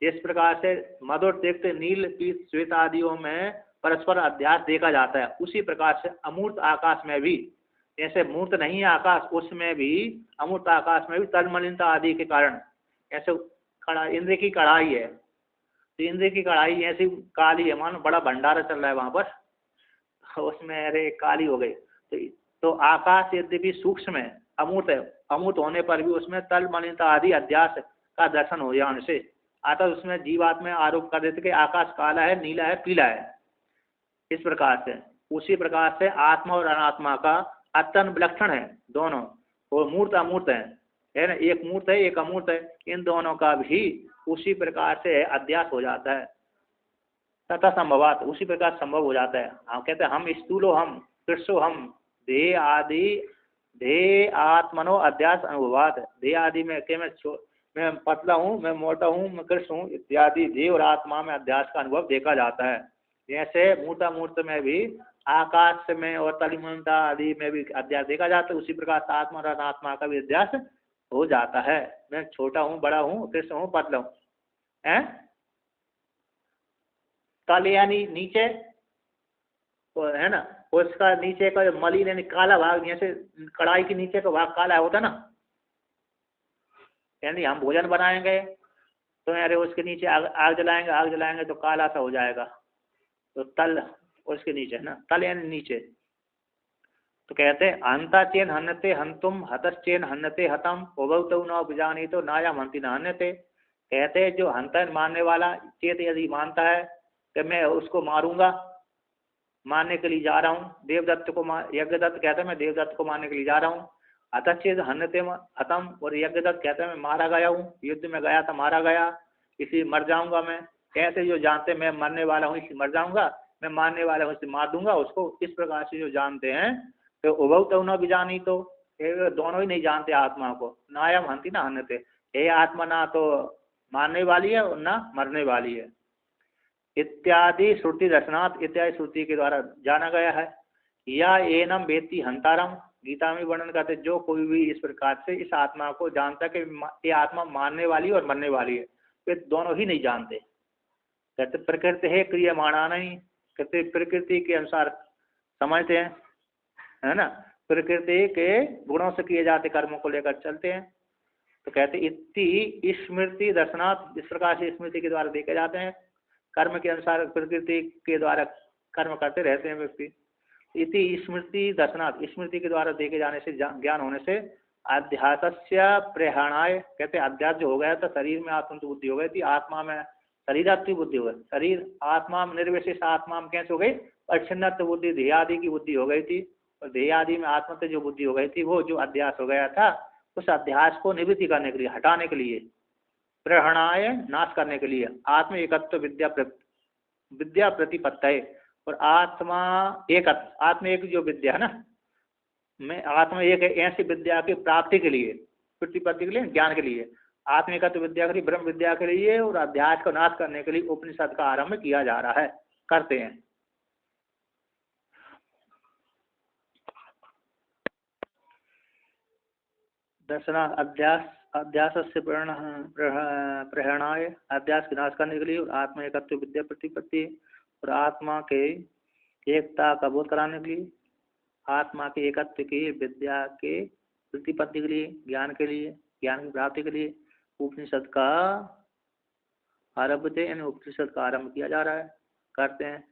इस प्रकार से मधुर तिक्त नील पीत श्वेत आदियों में परस्पर अध्यास देखा जाता है। उसी प्रकार से अमूर्त आकाश में भी, जैसे मूर्त नहीं है आकाश, उसमें भी अमूर्त आकाश में भी तन्मलिनता आदि के कारण, ऐसे इंद्र की कढ़ाई है, तो इंद्र की कढ़ाई ऐसी काली है, मानो बड़ा भंडारा चल रहा है वहां पर, उसमें अरे काली हो गई। तो आकाश यद्यपि सूक्ष्म है, अमूर्त है, अमूर्त होने पर भी उसमें तल मलिनता आदि अध्यास का दर्शन हो जाने से अतः उसमें जीवात्मा में आरोप कर देते कि आकाश काला है, नीला है, पीला है। इस प्रकार से उसी प्रकार से आत्मा और अनात्मा का अत्यंत विलक्षण है दोनों, वो मूर्त अमूर्त है ना, एक मूर्त है एक अमूर्त है, इन दोनों का भी उसी प्रकार से अध्यास हो जाता है तथा संभवात उसी प्रकार संभव हो जाता है। हम कहते हैं हम स्थूलो हम कृष्णो हम देह आदि देह आत्मनो अध्यास अनुभवात, देह आदि में के मैं पतला हूँ, मैं मोटा हूँ, मैं कृष्ण हूँ इत्यादि देह और आत्मा में अध्यास का अनुभव देखा जाता है। जैसे मूर्त में भी आकाश में और तलिमंता आदि में भी अध्यास देखा जाता है, उसी प्रकार से आत्मा और अनात्मा का भी अध्यास हो जाता है। मैं छोटा हूँ, बड़ा हूँ, कृष्ण हूँ, पतला हूँ। तल यानी नीचे तो है ना, उसका नीचे का जो मलिन यानी काला भाग, जैसे कढ़ाई के नीचे का भाग काला होता है ना, यानी हम भोजन बनाएंगे तो यार उसके नीचे आग जलाएंगे तो काला सा हो जाएगा, तो तल उसके नीचे है ना, तल यानी नीचे। तो कहते हैं हंता चेन हन्नते हंतुम हतश्चेन हन्नते हतम उभौ न बिजानी तो नायाम हंति न हन्यते। कहते हैं जो हंता मारने वाला चेत यदि मानता है कि मैं उसको मारूंगा, मारने के लिए जा रहा हूँ, देवदत्त को यज्ञदत्त कहता है मैं देवदत्त को मारने के लिए जा रहा हूँ। हतश्चेत हन्यते हतम, और यज्ञदत्त कहता है मैं मारा गया हूँ, युद्ध में गया था मारा गया इसलिए मर जाऊंगा मैं। कैसे जो जानते मैं मरने वाला हूँ इसलिए मर जाऊंगा, मैं मारने वाला हूँ इसलिए मार दूंगा उसको, इस प्रकार से जो जानते हैं तो उभौ तो न बिजानी तो दोनों ही नहीं जानते आत्मा को, नायम हंति ना हन्यते, ये आत्मा ना तो मारने वाली है और ना मरने वाली है इत्यादि श्रुति दर्शनात्, इत्यादि श्रुति के द्वारा जाना गया है। या एनम वेत्ति हंतारम, गीता में वर्णन करते जो कोई भी इस प्रकार से इस आत्मा को जानता कि ये आत्मा मारने वाली और मरने वाली है, वे दोनों ही नहीं जानते। कहते प्रकृति है क्रियमाणा नहीं, कहते प्रकृति के अनुसार समझते हैं, है ना, प्रकृति के गुणों से किए जाते कर्मों को लेकर चलते हैं। तो कहते इति स्मृति दर्शनात्, इस प्रकार से स्मृति के द्वारा देखे जाते हैं, कर्म के अनुसार प्रकृति के द्वारा कर्म करते रहते हैं व्यक्ति। इति स्मृति दर्शनात्, स्मृति के द्वारा देखे जाने से ज्ञान होने से अध्यात्स्य प्रहणाय, कहते अध्यात्म जो हो गया था शरीर में आत्म बुद्धि हो गई थी, आत्मा में शरीरात्म बुद्धि हो गई, शरीर आत्मा में निर्विशेष आत्मा में कैसे हो गई, अच्छिन्नत्व बुद्धि ध्येय आदि की बुद्धि हो गई थी, और ध्येय आदि में आत्मा से जो बुद्धि हो गई थी वो जो अध्यास हो गया था उस अध्यास को निवृत्ति करने के लिए, हटाने के लिए, प्रहणाय नाश करने के लिए, आत्म एकत्व विद्या प्रतिपत्तये, और आत्मा एक, आत्म एक जो विद्या है ना, मैं आत्मा एक ऐसी विद्या की प्राप्ति के लिए, प्रतिपत्ति के लिए, ज्ञान के लिए, आत्म एकत्व विद्या के लिए, ब्रह्म विद्या के लिए और अध्यास को नाश करने के लिए उपनिषद का आरंभ किया जा रहा है, करते हैं। दर्शना अध्यास, अध्यास से प्रहरणाय, अध्यास के नाश करने के लिए, और आत्मा एकत्व विद्या प्रतिपत्ति, और आत्मा के एकता का बोध कराने के लिए, आत्मा के एकत्व की विद्या के प्रतिपत्ति के लिए, ज्ञान के लिए, ज्ञान की प्राप्ति के लिए उपनिषद का आरंभ थे, यानी उपनिषद का आरंभ किया जा रहा है, करते हैं।